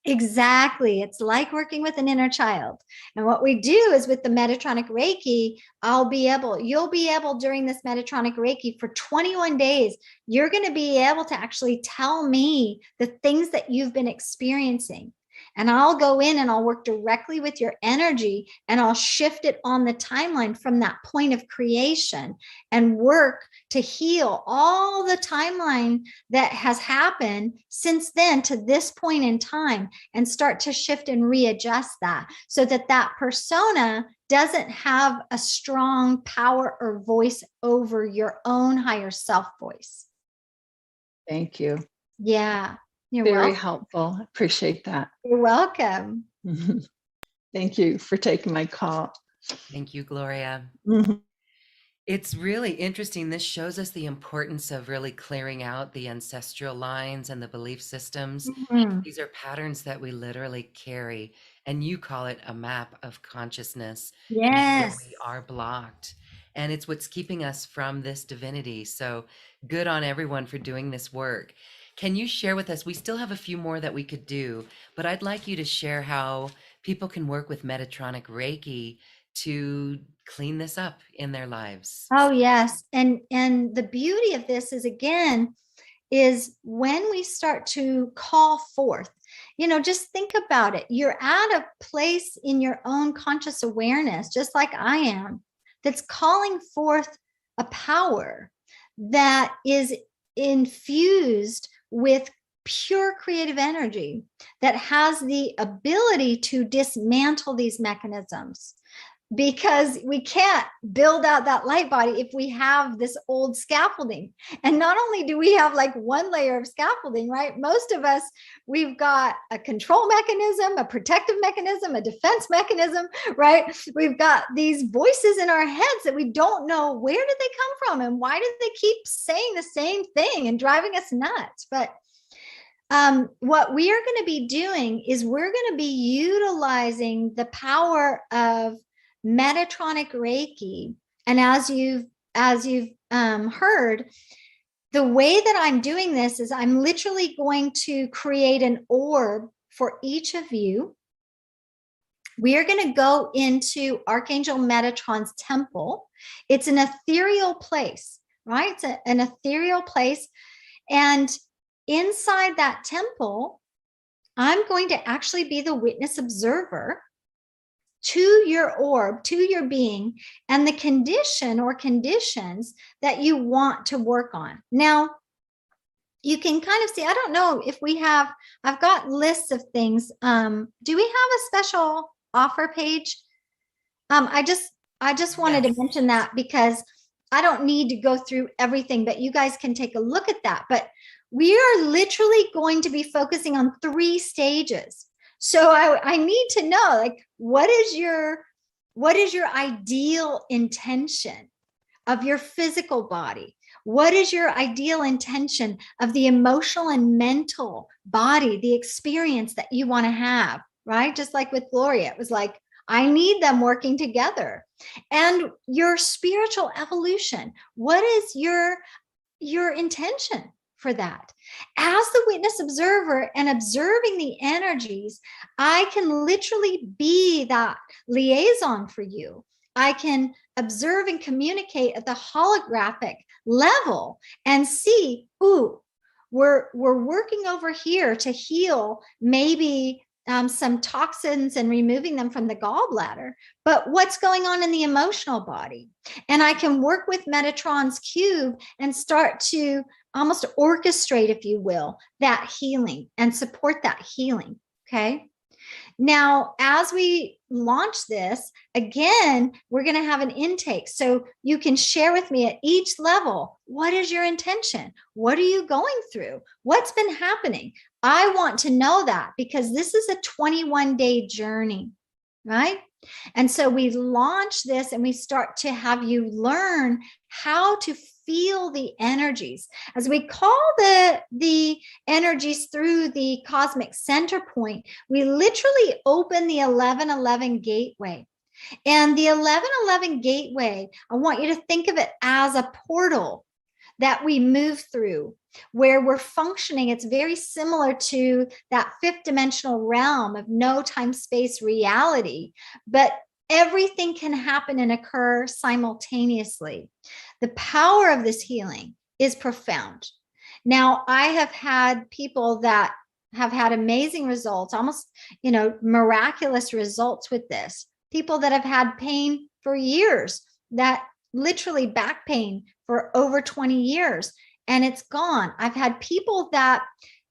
Exactly. It's like working with an inner child. And what we do is with the Metatronic Reiki, you'll be able during this Metatronic Reiki for 21 days, you're going to be able to actually tell me the things that you've been experiencing. And I'll go in and I'll work directly with your energy and I'll shift it on the timeline from that point of creation and work to heal all the timeline that has happened since then to this point in time and start to shift and readjust that so that that persona doesn't have a strong power or voice over your own higher self voice. Thank you. Yeah. You're Very welcome. helpful. Appreciate that. You're welcome. Thank you for taking my call. Thank you, Gloria. Mhm. It's really interesting. This shows us the importance of really clearing out the ancestral lines and the belief systems. Mhm. These are patterns that we literally carry, and you call it a map of consciousness where Yes. we are blocked. And it's what's keeping us from this divinity. So good on everyone for doing this work. Can you share with us? We still have a few more that we could do, but I'd like you to share how people can work with Metatronic Reiki to clean this up in their lives. Oh, yes. And the beauty of this is, again, is when we start to call forth, just think about it. You're at a place in your own conscious awareness, just like I am, that's calling forth a power that is infused with pure creative energy that has the ability to dismantle these mechanisms. Because we can't build out that light body if we have this old scaffolding. And not only do we have like one layer of scaffolding, right? Most of us, we've got a control mechanism, a protective mechanism, a defense mechanism, right? We've got these voices in our heads that we don't know where did they come from and why do they keep saying the same thing and driving us nuts. But what we are going to be doing is we're going to be utilizing the power of Metatronic Reiki. And as you've heard, the way that I'm doing this is I'm literally going to create an orb for each of you. We are going to go into Archangel Metatron's temple. It's an ethereal place, right? It's an ethereal place. And inside that temple, I'm going to actually be the witness observer to your orb, to your being, and the condition or conditions that you want to work on. Now, you can kind of see, I don't know if I've got lists of things. Do we have a special offer page? I just wanted to mention that because I don't need to go through everything, but you guys can take a look at that. But we are literally going to be focusing on 3 stages. So I need to know, like, what is your ideal intention of your physical body? What is your ideal intention of the emotional and mental body, the experience that you want to have, right? Just like with Gloria, it was like, I need them working together. And your spiritual evolution, what is your intention for that. As the witness observer and observing the energies, I can literally be that liaison for you. I can observe and communicate at the holographic level and see, ooh, we're working over here to heal maybe some toxins and removing them from the gallbladder, but what's going on in the emotional body? And I can work with Metatron's cube and start to almost orchestrate, if you will, that healing and support that healing. Okay. Now, as we launch this, again, we're going to have an intake. So you can share with me at each level, what is your intention? What are you going through? What's been happening? I want to know that, because this is a 21-day journey, right? And so we launch this and we start to have you learn how to feel the energies. As we call the energies through the cosmic center point, we literally open the 1111 gateway. And the 1111 gateway, I want you to think of it as a portal that we move through, where we're functioning. It's very similar to that fifth dimensional realm of no time space reality, but everything can happen and occur simultaneously. The power of this healing is profound. Now, I have had people that have had amazing results, almost, miraculous results with this. People that have had pain for years, that literally back pain for over 20 years, and it's gone. I've had people that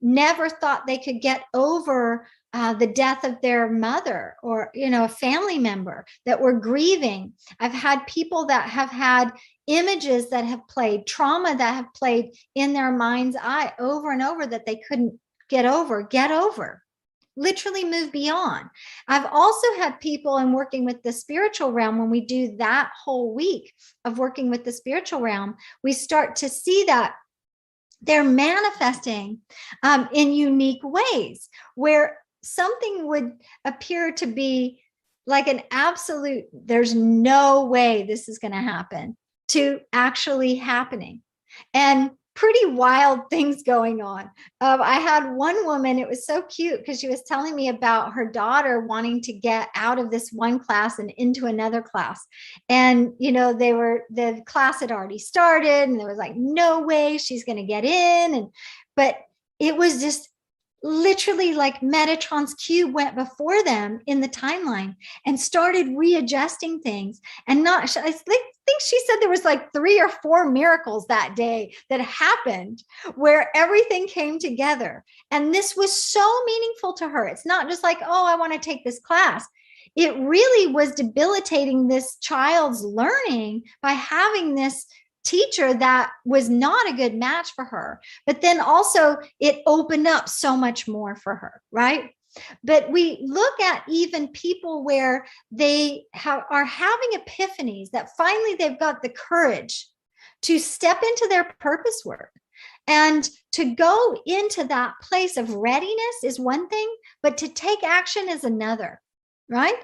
never thought they could get over the death of their mother or, a family member that were grieving. I've had people that have had images that have played, trauma that have played in their mind's eye over and over that they couldn't get over, literally move beyond. I've also had people in working with the spiritual realm, when we do that whole week of working with the spiritual realm, we start to see that they're manifesting in unique ways, where something would appear to be like an absolute, there's no way this is going to happen, to actually happening. And pretty wild things going on. I had one woman, it was so cute because she was telling me about her daughter wanting to get out of this one class and into another class. And, the class had already started and there was like, no way she's going to get in. But it was just literally like Metatron's cube went before them in the timeline and started readjusting things. And I think she said there was like 3 or 4 miracles that day that happened where everything came together. And this was so meaningful to her. It's not just like, oh, I want to take this class. It really was debilitating this child's learning by having this teacher that was not a good match for her. But then also it opened up so much more for her, right? But we look at even people where they are having epiphanies, that finally they've got the courage to step into their purpose work. And to go into that place of readiness is one thing, but to take action is another. Right?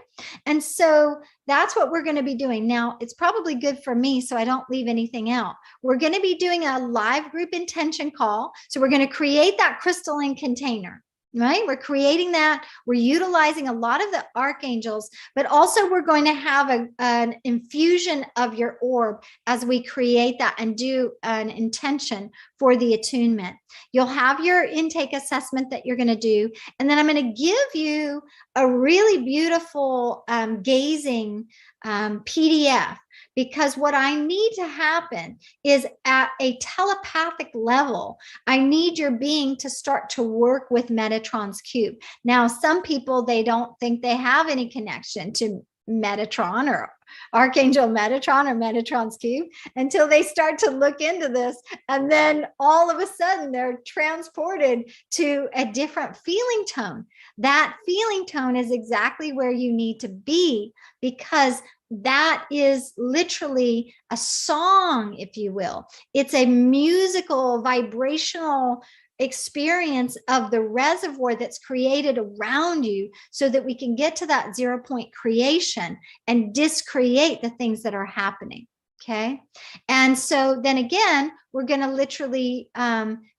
And so that's what we're going to be doing. Now, it's probably good for me so I don't leave anything out. We're going to be doing a live group intention call. So we're going to create that crystalline container, right? We're creating that. We're utilizing a lot of the archangels, but also we're going to have an infusion of your orb as we create that and do an intention for the attunement. You'll have your intake assessment that you're going to do. And then I'm going to give you a really beautiful gazing PDF, because what I need to happen is at a telepathic level, I need your being to start to work with Metatron's cube. Now, some people, they don't think they have any connection to Metatron or Archangel Metatron or Metatron's cube until they start to look into this. And then all of a sudden they're transported to a different feeling tone. That feeling tone is exactly where you need to be, because that is literally a song, if you will. It's a musical, vibrational experience of the reservoir that's created around you, so that we can get to that 0 point creation and discreate the things that are happening. Okay. And so then again, we're going to literally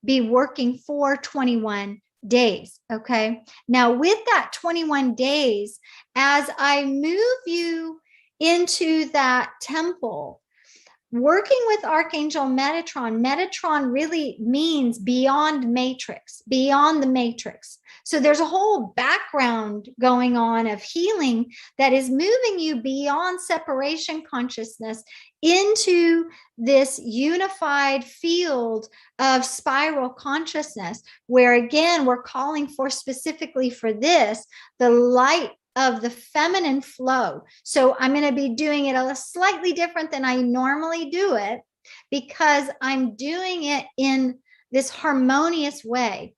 be working for 21 days. Okay. Now, with that 21 days, as I move you into that temple, working with Archangel Metatron, Metatron really means beyond matrix, beyond the matrix. So there's a whole background going on of healing that is moving you beyond separation consciousness into this unified field of spiral consciousness, where again, we're calling for specifically for this, the light of the feminine flow. So I'm going to be doing it a slightly different than I normally do it, because I'm doing it in this harmonious way.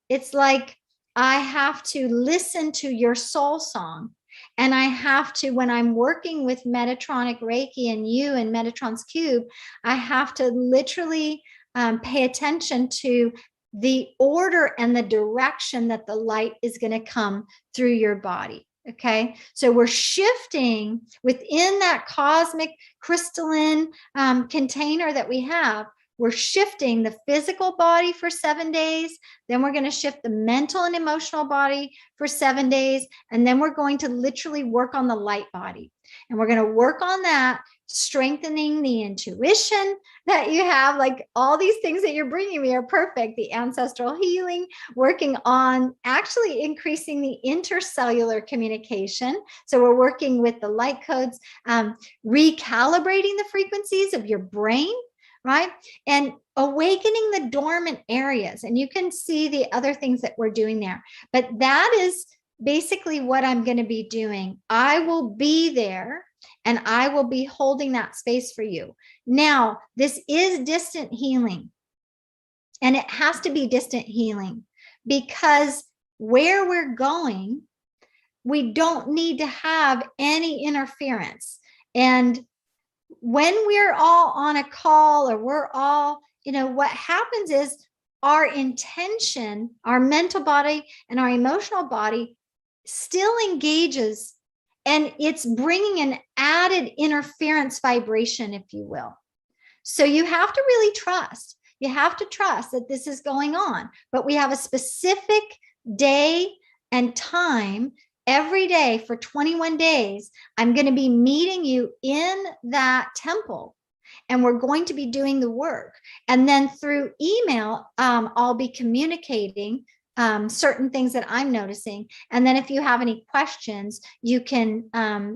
It's like I have to listen to your soul song. And I have to, when I'm working with Metatronic Reiki and you and Metatron's Cube, I have to literally pay attention to the order and the direction that the light is going to come through your body. Okay, so we're shifting within that cosmic crystalline container that we have. We're shifting the physical body for 7 days. Then we're going to shift the mental and emotional body for 7 days. And then we're going to literally work on the light body. And we're going to work on that, strengthening the intuition that you have. Like all these things that you're bringing me are perfect. The ancestral healing, working on actually increasing the intercellular communication. So we're working with the light codes, recalibrating the frequencies of your brain, right? And awakening the dormant areas. And you can see the other things that we're doing there. But that is basically what I'm going to be doing. I will be there and I will be holding that space for you. Now, this is distant healing. And it has to be distant healing, because where we're going, we don't need to have any interference. And when we're all on a call, or we're all, what happens is our intention, our mental body and our emotional body still engages, and it's bringing an added interference vibration, if you will. So you have to really trust. You have to trust that this is going on, but we have a specific day and time. Every day for 21 days, I'm going to be meeting you in that temple, and we're going to be doing the work. And then through email, I'll be communicating certain things that I'm noticing. And then if you have any questions, you can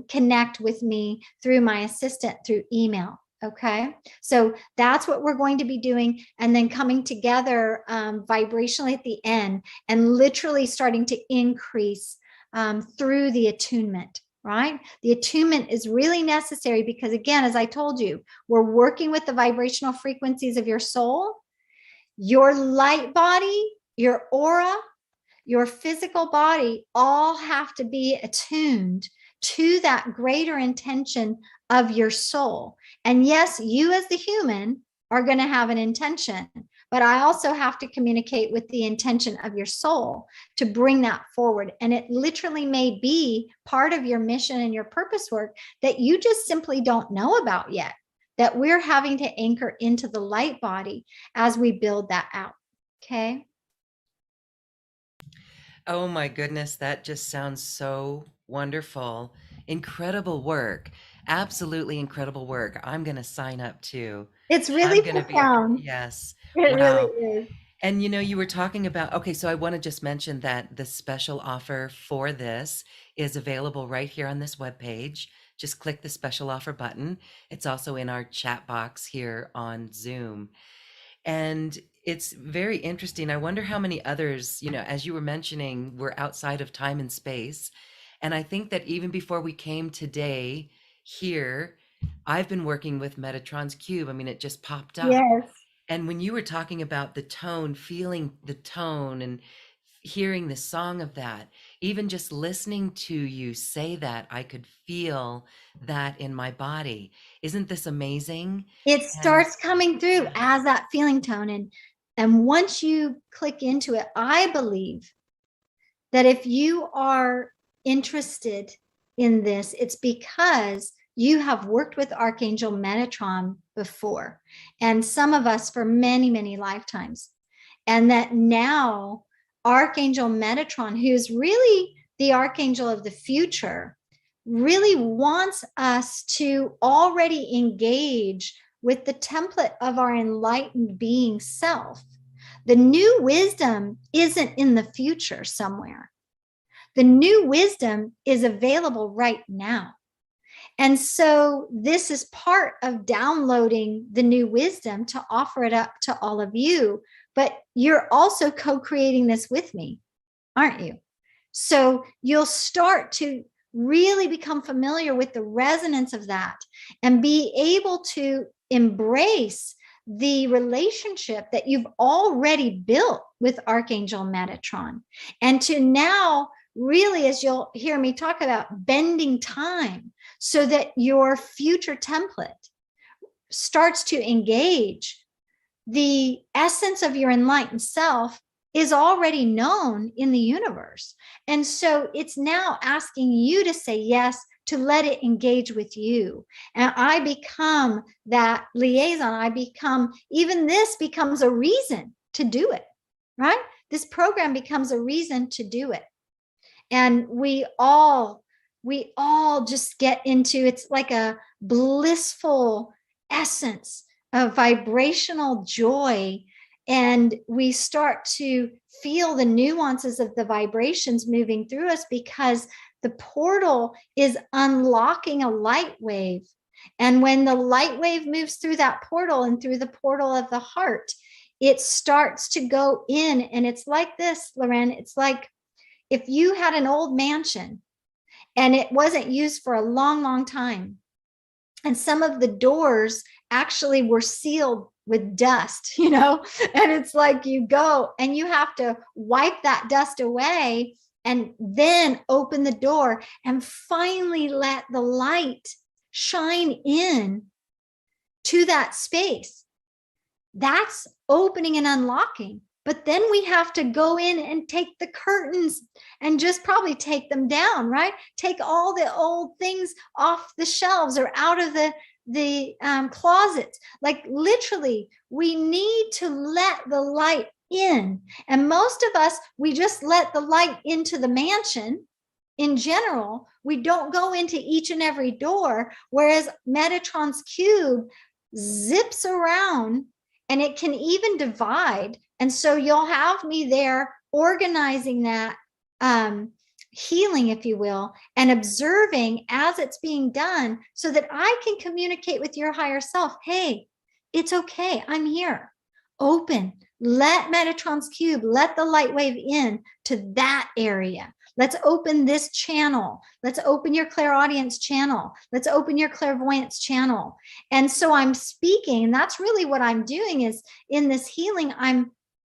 connect with me through my assistant through email. Okay, so that's what we're going to be doing, and then coming together vibrationally at the end and literally starting to increase through the attunement, right? The attunement is really necessary because, again, as I told you, we're working with the vibrational frequencies of your soul, your light body, your aura, your physical body, all have to be attuned to that greater intention of your soul. And yes, you as the human are going to have an intention, but I also have to communicate with the intention of your soul to bring that forward. And it literally may be part of your mission and your purpose work that you just simply don't know about yet, that we're having to anchor into the light body as we build that out. Okay. Oh my goodness, that just sounds so wonderful. Incredible work. Absolutely incredible work. I'm going to sign up too. It's really I'm going to be, profound. yes. It really Wow. is. And you were talking about, okay, so I want to just mention that the special offer for this is available right here on this webpage. Just click the special offer button. It's also in our chat box here on Zoom. And it's very interesting. I wonder how many others, as you were mentioning, were outside of time and space. And I think that even before we came today here, I've been working with Metatron's Cube. I mean, it just popped up. Yes. And when you were talking about the tone, feeling the tone and hearing the song of that, even just listening to you say that, I could feel that in my body. Isn't this amazing? It And starts coming through as that feeling tone. And once you click into it, I believe that if you are interested in this, it's because you have worked with Archangel Metatron before, and some of us for many, many lifetimes. And that now Archangel Metatron, who's really the Archangel of the future, really wants us to already engage with the template of our enlightened being self. The new wisdom isn't in the future somewhere. The new wisdom is available right now. And so this is part of downloading the new wisdom to offer it up to all of you. But you're also co-creating this with me, aren't you? So you'll start to really become familiar with the resonance of that and be able to embrace the relationship that you've already built with Archangel Metatron. And to now really, as you'll hear me talk about, bending time so that your future template starts to engage the essence of your enlightened self is already known in the universe. And so it's now asking you to say yes, to let it engage with you. And I become that liaison. I become, even this becomes a reason to do it, right? This program becomes a reason to do it. And we all just get into, it's like a blissful essence of vibrational joy. And we start to feel the nuances of the vibrations moving through us because the portal is unlocking a light wave. And when the light wave moves through that portal and through the portal of the heart, it starts to go in. And it's like this, Loren, it's like if you had an old mansion and it wasn't used for a long, long time, and some of the doors actually were sealed with dust, you know, and it's like you go and you have to wipe that dust away and then open the door and finally let the light shine in to that space. That's opening and unlocking. But then we have to go in and take the curtains and just probably take them down, right? Take all the old things off the shelves or out of the closets. Like literally, we need to let the light in. And most of us, we just let the light into the mansion in general. We don't go into each and every door, whereas Metatron's cube zips around and it can even divide. And so you'll have me there organizing that healing, if you will, and observing as it's being done so that I can communicate with your higher self. Hey, it's okay. I'm here. Open. Let Metatron's cube, let the light wave in to that area. Let's open this channel. Let's open your clairaudience channel. Let's open your clairvoyance channel. And so I'm speaking, and that's really what I'm doing is in this healing, I'm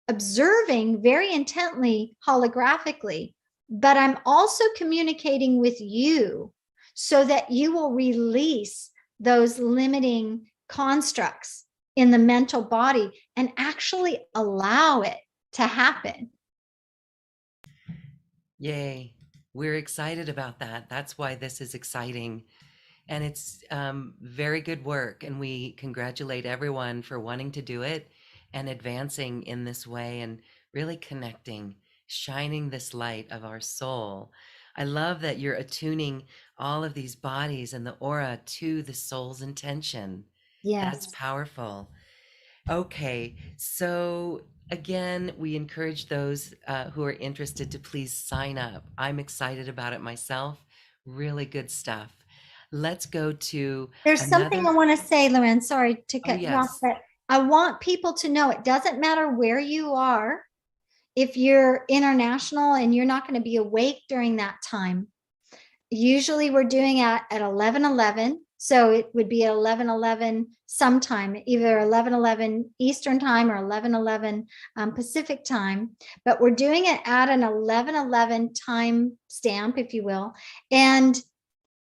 observing very intently holographically, but I'm also communicating with you so that you will release those limiting constructs in the mental body and actually allow it to happen. Yay. We're excited about that. That's why this is exciting. And it's very good work. And we congratulate everyone for wanting to do it and advancing in this way and really connecting, shining this light of our soul. I love that you're attuning all of these bodies and the aura to the soul's intention. Yes. That's powerful. Okay, so again, we encourage those who are interested to please sign up. I'm excited about it myself. Really good stuff. Let's go to There's something I want to say, Loren. Sorry to cut you off, yes. but I want people to know it doesn't matter where you are. If you're international and you're not going to be awake during that time, usually we're doing it at 11:11. So it would be at 11:11 sometime, either 11:11 Eastern time or 11:11 Pacific time. But we're doing it at an 11:11 time stamp, if you will. And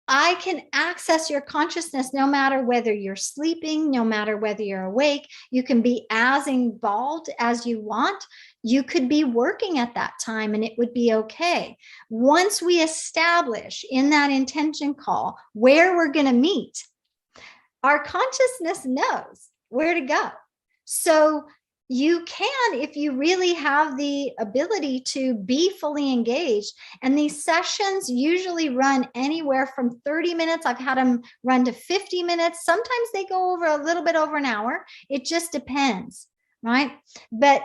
I can access your consciousness no matter whether you're sleeping, no matter whether you're awake. You can be as involved as you want. You could be working at that time and it would be okay. Once we establish in that intention call where we're going to meet, our consciousness knows where to go. So you can, if you really have the ability to be fully engaged. And these sessions usually run anywhere from 30 minutes. I've had them run to 50 minutes. Sometimes they go over a little bit over an hour. It just depends, right? But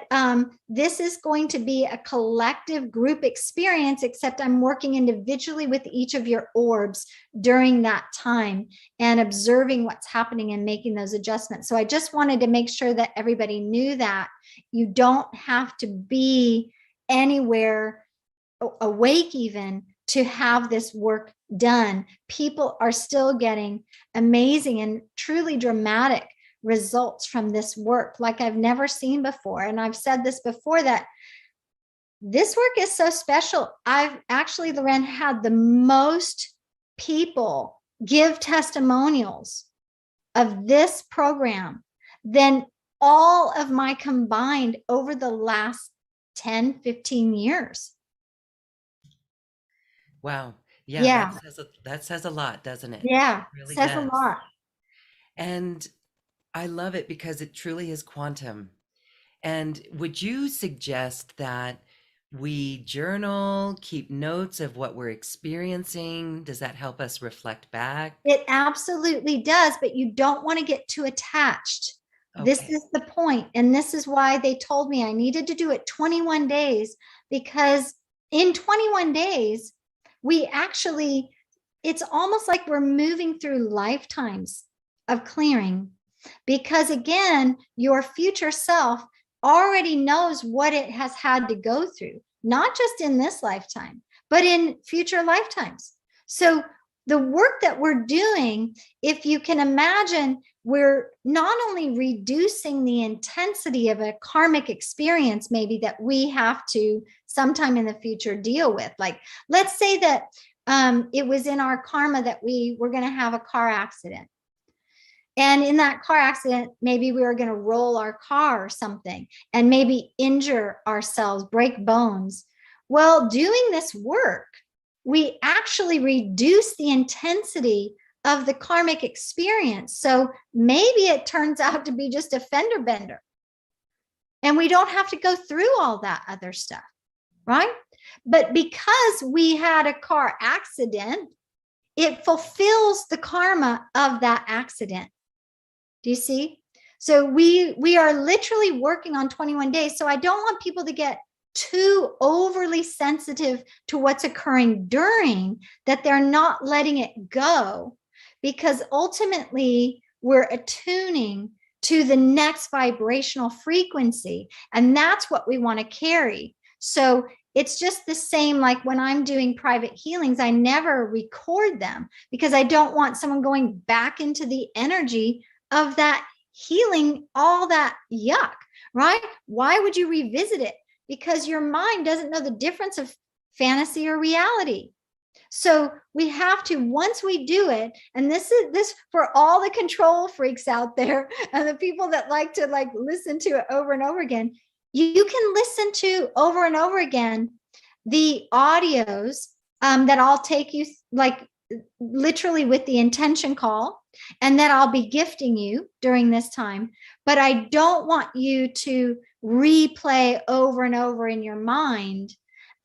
this is going to be a collective group experience, except I'm working individually with each of your orbs during that time and observing what's happening and making those adjustments. So I just wanted to make sure that everybody knew that you don't have to be anywhere awake even to have this work done. People are still getting amazing and truly dramatic results from this work like I've never seen before. And I've said this before, that this work is so special. I've actually, Loren, had the most people give testimonials of this program than all of my combined over the last 10, 15 years. Wow. Yeah. Yeah, that says a lot, doesn't it? Yeah, It really says does. a lot. And I love it because it truly is quantum. And would you suggest that we journal, keep notes of what we're experiencing? Does that help us reflect back? It absolutely does, but you don't want to get too attached. This Okay. is the point. And this is why they told me I needed to do it 21 days, because in 21 days, we actually, it's almost like we're moving through lifetimes of clearing, because again, your future self already knows what it has had to go through, not just in this lifetime, but in future lifetimes. So the work that we're doing, if you can imagine, we're not only reducing the intensity of a karmic experience, maybe that we have to sometime in the future deal with. Like, let's say that it was in our karma that we were going to have a car accident. And in that car accident, maybe we were going to roll our car or something and maybe injure ourselves, break bones. Well, doing this work, we actually reduce the intensity of the karmic experience. So maybe it turns out to be just a fender bender. And we don't have to go through all that other stuff, right? But because we had a car accident, it fulfills the karma of that accident. Do you see? So we are literally working on 21 days. So I don't want people to get too overly sensitive to what's occurring during, that they're not letting it go, because ultimately we're attuning to the next vibrational frequency. And that's what we want to carry. So it's just the same, like when I'm doing private healings, I never record them because I don't want someone going back into the energy of that healing, all that yuck, right? Why would you revisit it? Because your mind doesn't know the difference of fantasy or reality. So we have to, once we do it, and this is this for all the control freaks out there and the people that like to listen to it over and over again, you can listen to over and over again the audios that I'll take you literally with the intention call, and that I'll be gifting you during this time. But I don't want you to replay over and over in your mind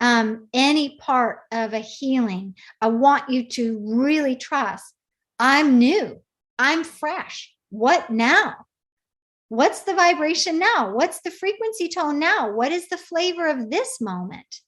any part of a healing. I want you to really trust, I'm new, I'm fresh. What now? What's the vibration now? What's the frequency tone now? What is the flavor of this moment?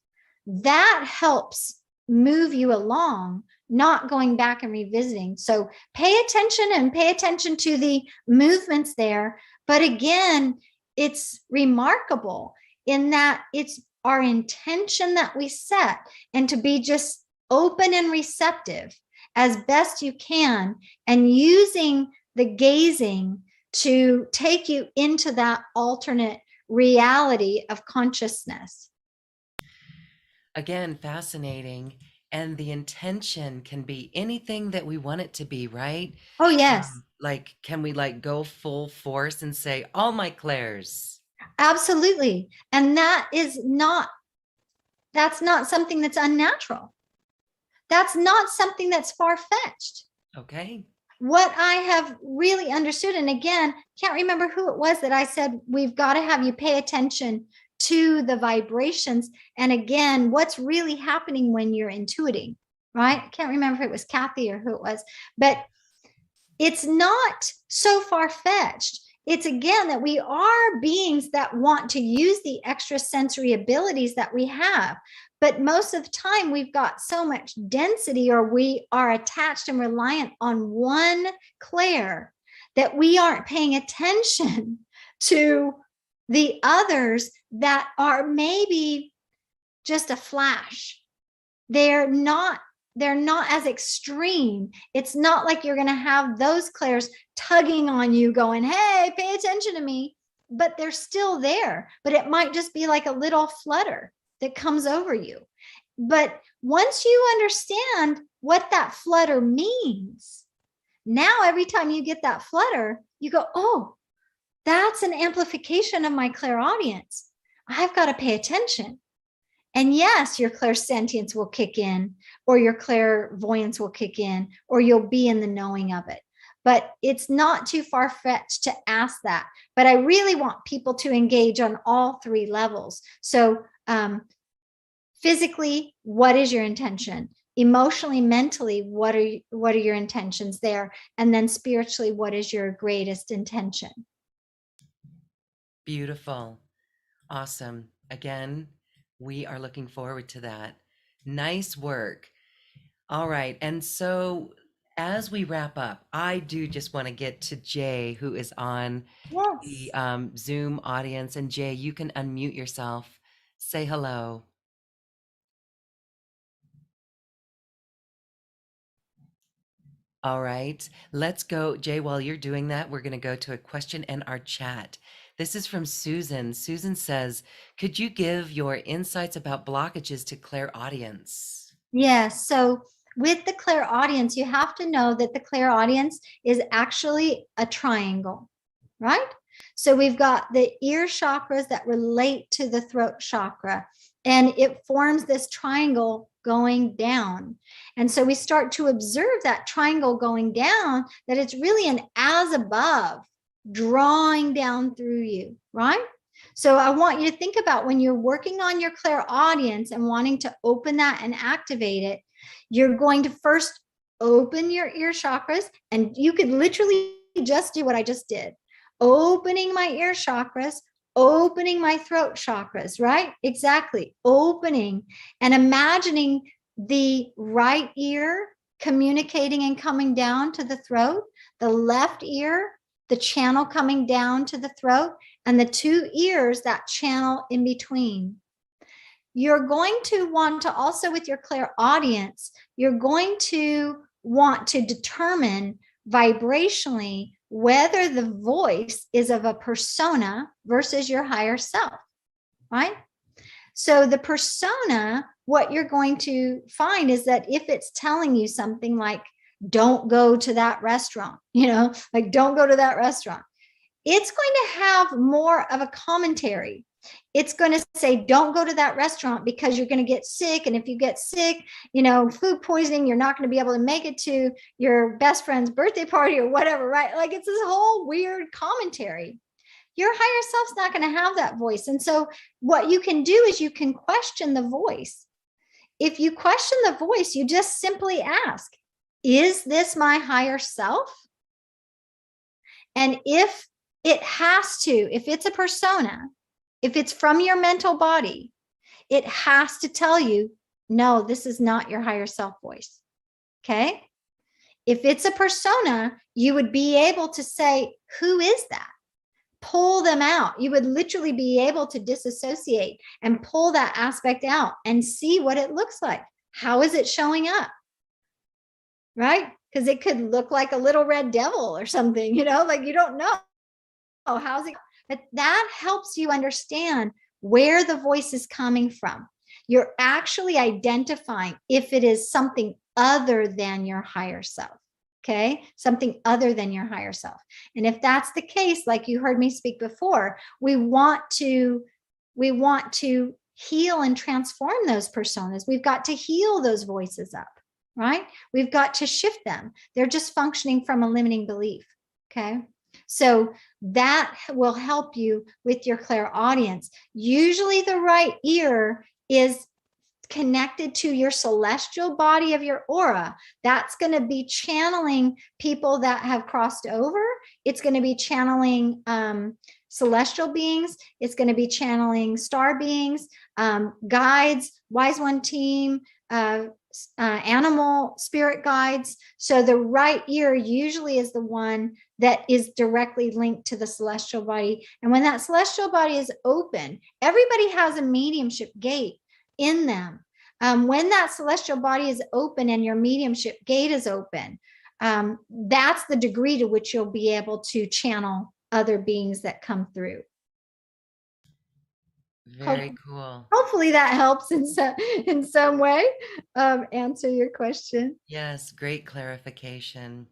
That helps move you along, not going back and revisiting. So pay attention, and pay attention to the movements there. But again, it's remarkable in that it's our intention that we set, and to be just open and receptive as best you can, and using the gazing to take you into that alternate reality of consciousness. Again, fascinating. And the intention can be anything that we want it to be, right? Oh, yes, Like, can we like go full force and say, all my clairs? absolutely. And that's not something that's unnatural. That's not something that's far-fetched. Okay. What I have really understood, and again, can't remember who it was that I said, we've got to have you pay attention to the vibrations. And again, what's really happening when you're intuiting, right? I can't remember if it was Kathy or who it was, but it's not so far-fetched. It's again that we are beings that want to use the extrasensory abilities that we have. But most of the time we've got so much density, or we are attached and reliant on one clair, that we aren't paying attention to the others that are maybe just a flash. They're not as extreme. It's not like you're going to have those clairs tugging on you going, hey, pay attention to me, but they're still there. But it might just be like a little flutter that comes over you. But once you understand what that flutter means, now every time you get that flutter, you go, oh, that's an amplification of my clairaudience. I've got to pay attention. And yes, your clairsentience will kick in, or your clairvoyance will kick in, or you'll be in the knowing of it. But it's not too far-fetched to ask that. But I really want people to engage on all three levels. So physically, what is your intention? Emotionally, mentally, what are your intentions there? And then spiritually, what is your greatest intention? Beautiful. Awesome. Again, we are looking forward to that. Nice work. All right. And so as we wrap up, I do just want to get to Jay, who is on the Zoom audience. And Jay, you can unmute yourself. Say hello. All right. Let's go. Jay, while you're doing that, we're going to go to a question in our chat. This is from Susan. Susan says, could you give your insights about blockages to clairaudience? Yes. So with the clairaudience, you have to know that the clairaudience is actually a triangle, right? So we've got the ear chakras that relate to the throat chakra, and it forms this triangle going down. And so we start to observe that triangle going down, that it's really an as above drawing down through you, right? So I want you to think about when you're working on your clairaudience and wanting to open that and activate it, you're going to first open your ear chakras, and you could literally just do what I just did. Opening my ear chakras, opening my throat chakras, right? Exactly. Opening and imagining the right ear communicating and coming down to the throat, the left ear, the channel coming down to the throat, and the two ears, that channel in between. You're going to want to also, with your clairaudience, you're going to want to determine vibrationally whether the voice is of a persona versus your higher self, right? So the persona, what you're going to find is that if it's telling you something like, don't go to that restaurant, like don't go to that restaurant, it's going to have more of a commentary. It's going to say, don't go to that restaurant because you're going to get sick. And if you get sick, food poisoning, you're not going to be able to make it to your best friend's birthday party or whatever, right? Like it's this whole weird commentary. Your higher self's not going to have that voice. And so what you can do is you can question the voice. If you question the voice, you just simply ask, is this my higher self? And if it has to, if it's a persona, if it's from your mental body, it has to tell you, no, this is not your higher self voice. Okay. If it's a persona, you would be able to say, who is that? Pull them out. You would literally be able to disassociate and pull that aspect out and see what it looks like. How is it showing up? Right? Because it could look like a little red devil or something, like you don't know. Oh, how's it? But that helps you understand where the voice is coming from. You're actually identifying if it is something other than your higher self. Okay, something other than your higher self. And if that's the case, like you heard me speak before, we want to heal and transform those personas. We've got to heal those voices up, right? We've got to shift them. They're just functioning from a limiting belief. Okay, so that will help you with your clairaudience. Usually the right ear is connected to your celestial body of your aura. That's going to be channeling people that have crossed over. It's going to be channeling celestial beings. It's going to be channeling star beings, guides, wise one team, animal spirit guides. So the right ear usually is the one that is directly linked to the celestial body. And when that celestial body is open, everybody has a mediumship gate in them. When that celestial body is open and your mediumship gate is open, that's the degree to which you'll be able to channel other beings that come through. Very cool. Hopefully that helps in some way answer your question. Yes, great clarification.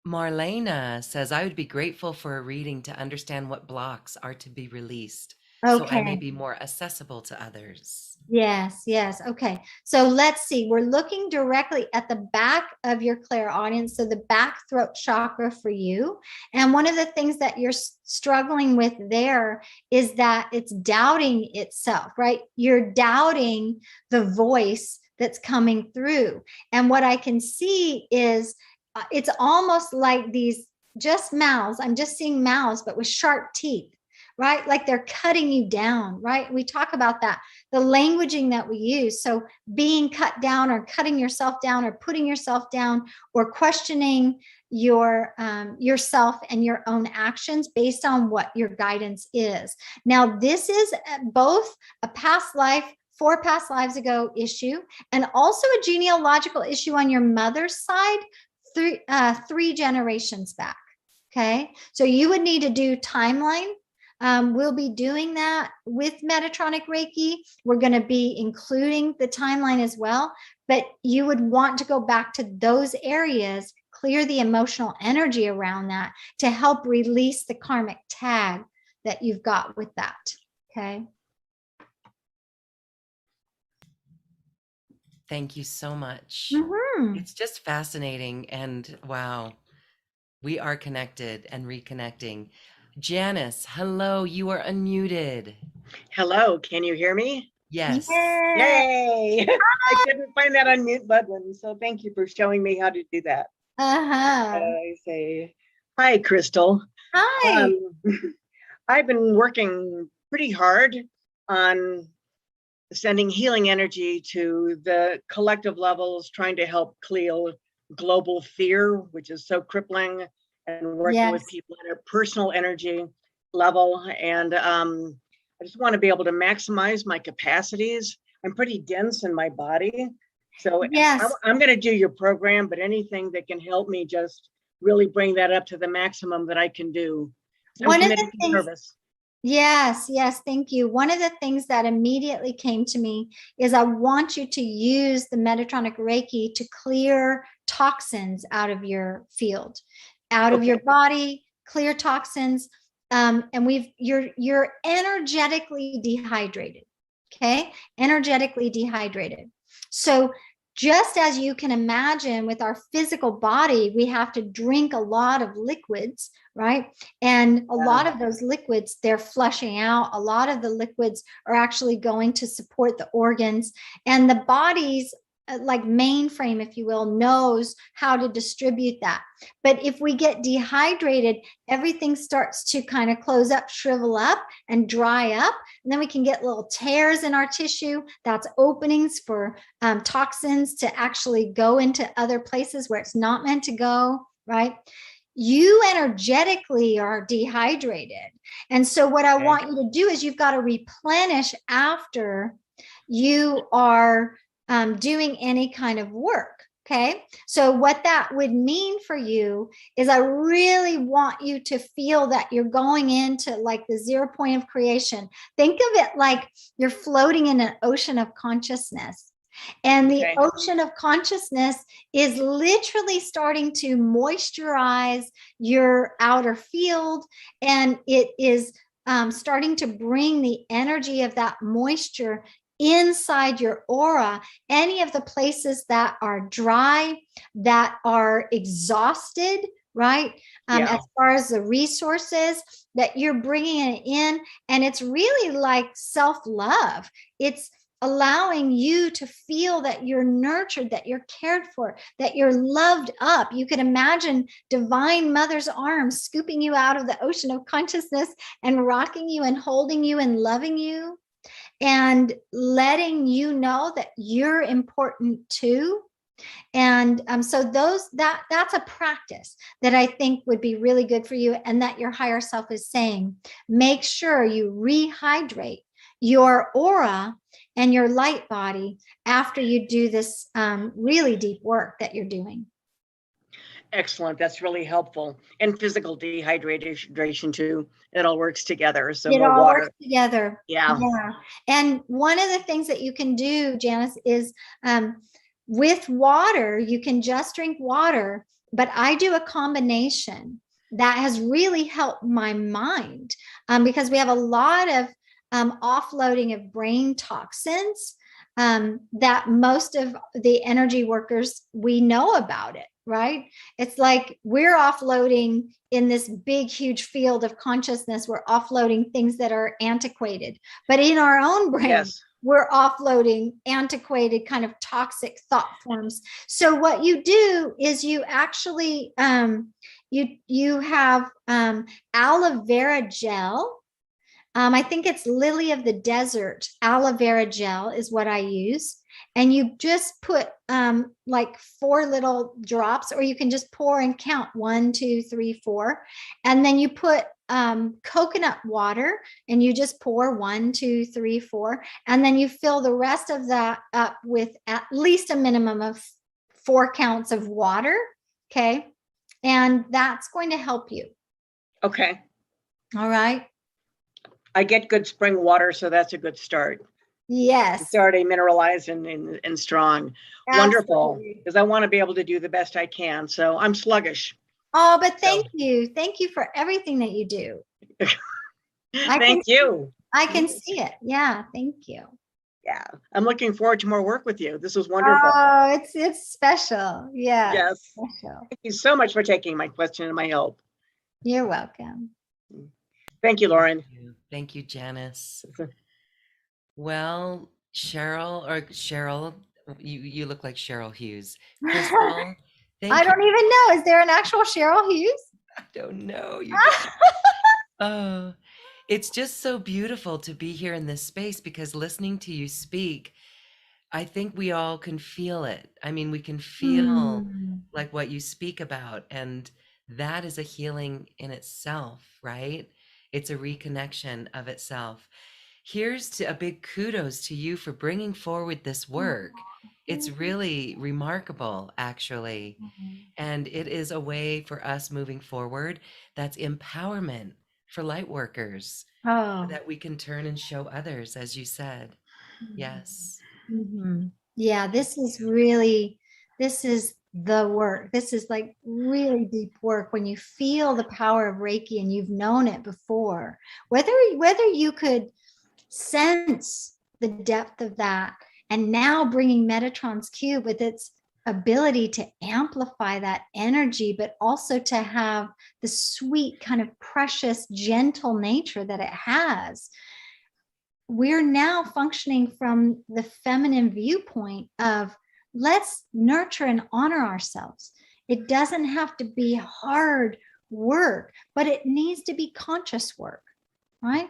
Marlena says, I would be grateful for a reading to understand what blocks are to be released, so I may Okay. be more accessible to others. Yes, yes. Okay. So let's see. We're looking directly at the back of your clairaudience, so the back throat chakra for you. And one of the things that you're struggling with there is that it's doubting itself, right? You're doubting the voice that's coming through. And what I can see is it's almost like these just mouths. I'm just seeing mouths, but with sharp teeth, right? Like they're cutting you down, right? We talk about that, the languaging that we use. So being cut down or cutting yourself down or putting yourself down or questioning your yourself and your own actions based on what your guidance is. Now, this is both a past life, 4 past lives ago issue, and also a genealogical issue on your mother's side, 3 generations back. Okay, so you would need to do timeline. We'll be doing that with Metatronic Reiki. We're going to be including the timeline as well, but you would want to go back to those areas, clear the emotional energy around that to help release the karmic tag that you've got with that. Okay. Thank you so much. Mm-hmm. It's just fascinating, and wow, we are connected and reconnecting. Janice, hello, you are unmuted. Hello, can you hear me? Yes. Yay! I couldn't find that unmute button, so thank you for showing me how to do that. I say, hi, Christel. Hi. I've been working pretty hard on sending healing energy to the collective levels, trying to help clear global fear, which is so crippling, and working with people at a personal energy level. And I just want to be able to maximize my capacities. I'm pretty dense in my body. So I'm going to do your program, but anything that can help me just really bring that up to the maximum that I can do. So I'm committed to service. Yes, thank you. One of the things that immediately came to me is I want you to use the Metatronic Reiki to clear toxins out of your field, out of your body, clear toxins. And you're energetically dehydrated. Okay, energetically dehydrated. So just as you can imagine with our physical body, we have to drink a lot of liquids, right? And a lot of those liquids, they're flushing out. A lot of the liquids are actually going to support the organs, and the body's like mainframe, if you will, knows how to distribute that. But if we get dehydrated, everything starts to kind of close up, shrivel up, and dry up. And then we can get little tears in our tissue. That's openings for toxins to actually go into other places where it's not meant to go, right? You energetically are dehydrated. And so what I want you to do is you've got to replenish after you are doing any kind of work. Okay, so what that would mean for you is I really want you to feel that you're going into like the 0 point of creation. Think of it like you're floating in an ocean of consciousness. And the Okay. ocean of consciousness is literally starting to moisturize your outer field, and it is starting to bring the energy of that moisture inside your aura, any of the places that are dry, that are exhausted, right? Yeah. As far as the resources, that you're bringing it in. And it's really like self-love. It's allowing you to feel that you're nurtured, that you're cared for, that you're loved up. You could imagine divine mother's arms scooping you out of the ocean of consciousness and rocking you and holding you and loving you and letting you know that you're important too. And so that's a practice that I think would be really good for you, and that your higher self is saying, make sure you rehydrate your aura and your light body after you do this really deep work that you're doing. Excellent. That's really helpful. And physical dehydration too. It all works together. So It more all water. works together. Yeah. Yeah. And one of the things that you can do, Janice, is with water, you can just drink water, but I do a combination that has really helped my mind because we have a lot of offloading of brain toxins that most of the energy workers, we know about it, right? It's like we're offloading in this big, huge field of consciousness. We're offloading things that are antiquated, but in our own brain, Yes. we're offloading antiquated kind of toxic thought forms. So what you do is you actually, you have aloe vera gel. I think it's lily of the desert aloe vera gel is what I use. And you just put like 4 little drops, or you can just pour and count 1, 2, 3, 4. And then you put coconut water and you just pour 1, 2, 3, 4. And then you fill the rest of that up with at least a minimum of 4 counts of water. Okay. And that's going to help you. Okay. All right. I get good spring water, so that's a good start. Yes. It's already mineralized and strong. Absolutely. Wonderful. Because I want to be able to do the best I can. So I'm sluggish. Oh, but thank you. Thank you for everything that you do. Thank you. I can see it. Yeah. Thank you. Yeah. I'm looking forward to more work with you. This was wonderful. Oh, it's special. Yeah. Yes. Special. Thank you so much for taking my question and my help. You're welcome. Thank you, Lauren. Thank you, Janice. Well, Cheryl, you look like Cheryl Hughes. Christel, I don't even know. Is there an actual Cheryl Hughes? I don't know. Oh, it's just so beautiful to be here in this space, because listening to you speak, I think we all can feel it. I mean, we can feel like what you speak about, and that is a healing in itself, right? It's a reconnection of itself. Here's a big kudos to you for bringing forward this work. It's really remarkable, actually. And it is a way for us moving forward that's empowerment for light workers, that we can turn and show others, as you said. Yes. Yeah, this is the work. This is like really deep work when you feel the power of Reiki and you've known it before. Whether you could sense the depth of that, and now bringing Metatron's cube with its ability to amplify that energy, but also to have the sweet kind of precious, gentle nature that it has. We're now functioning from the feminine viewpoint of let's nurture and honor ourselves. It doesn't have to be hard work, but it needs to be conscious work, right?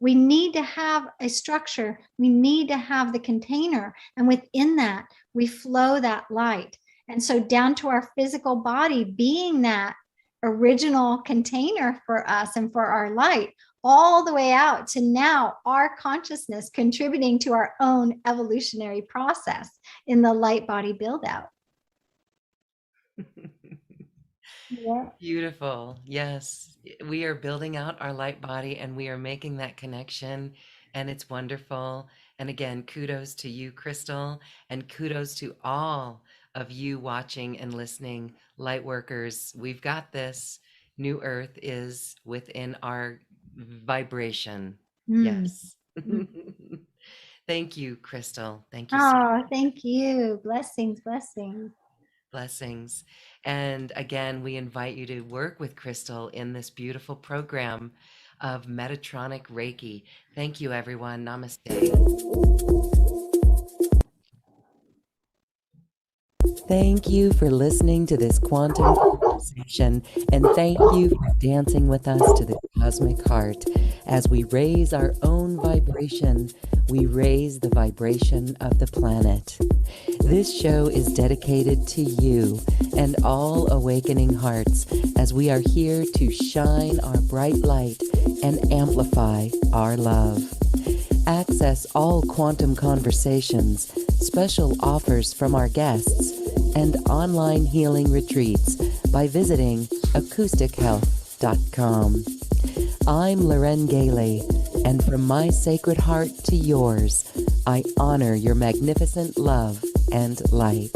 We need to have a structure. We need to have the container. And within that, we flow that light. And so down to our physical body being that original container for us and for our light, all the way out to now our consciousness contributing to our own evolutionary process in the light body build out. Yeah. Beautiful. Yes. We are building out our light body and we are making that connection, and it's wonderful. And again, kudos to you, Christel, and kudos to all of you watching and listening, light workers. We've got this. New Earth is within our vibration. Mm. Yes. Thank you, Christel. Thank you so Oh, thank you. Blessings, blessings. Blessings. And again, we invite you to work with Christel in this beautiful program of Metatronic Reiki. Thank you, everyone. Namaste. Thank you for listening to this quantum conversation, and thank you for dancing with us to the cosmic heart. As we raise our own vibration, we raise the vibration of the planet. This show is dedicated to you and all awakening hearts, as we are here to shine our bright light and amplify our love. Access all quantum conversations, special offers from our guests, and online healing retreats by visiting acoustichealth.com. I'm Loren Gailey, and from my sacred heart to yours, I honor your magnificent love and light.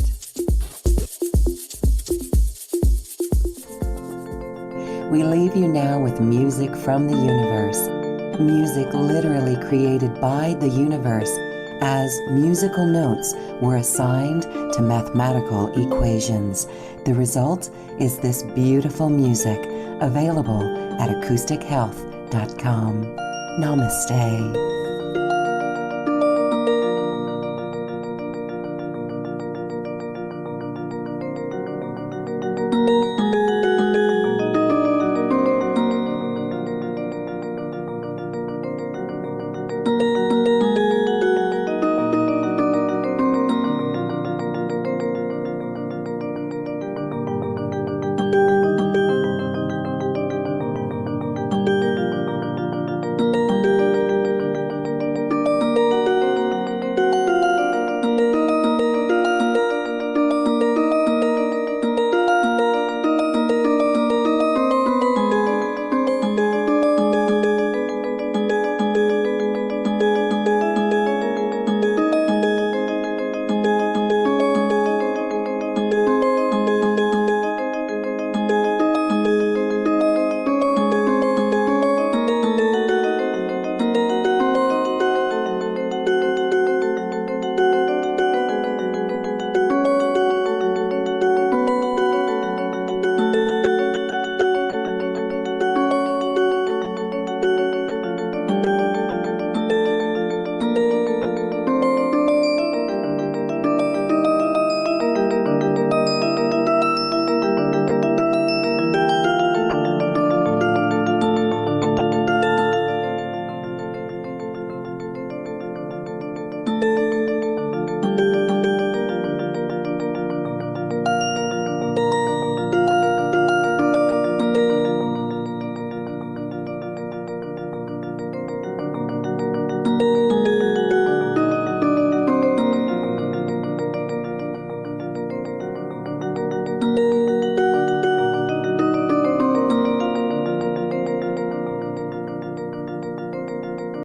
We leave you now with music from the universe. Music literally created by the universe, as musical notes were assigned to mathematical equations. The result is this beautiful music, available at acoustichealth.com. Namaste.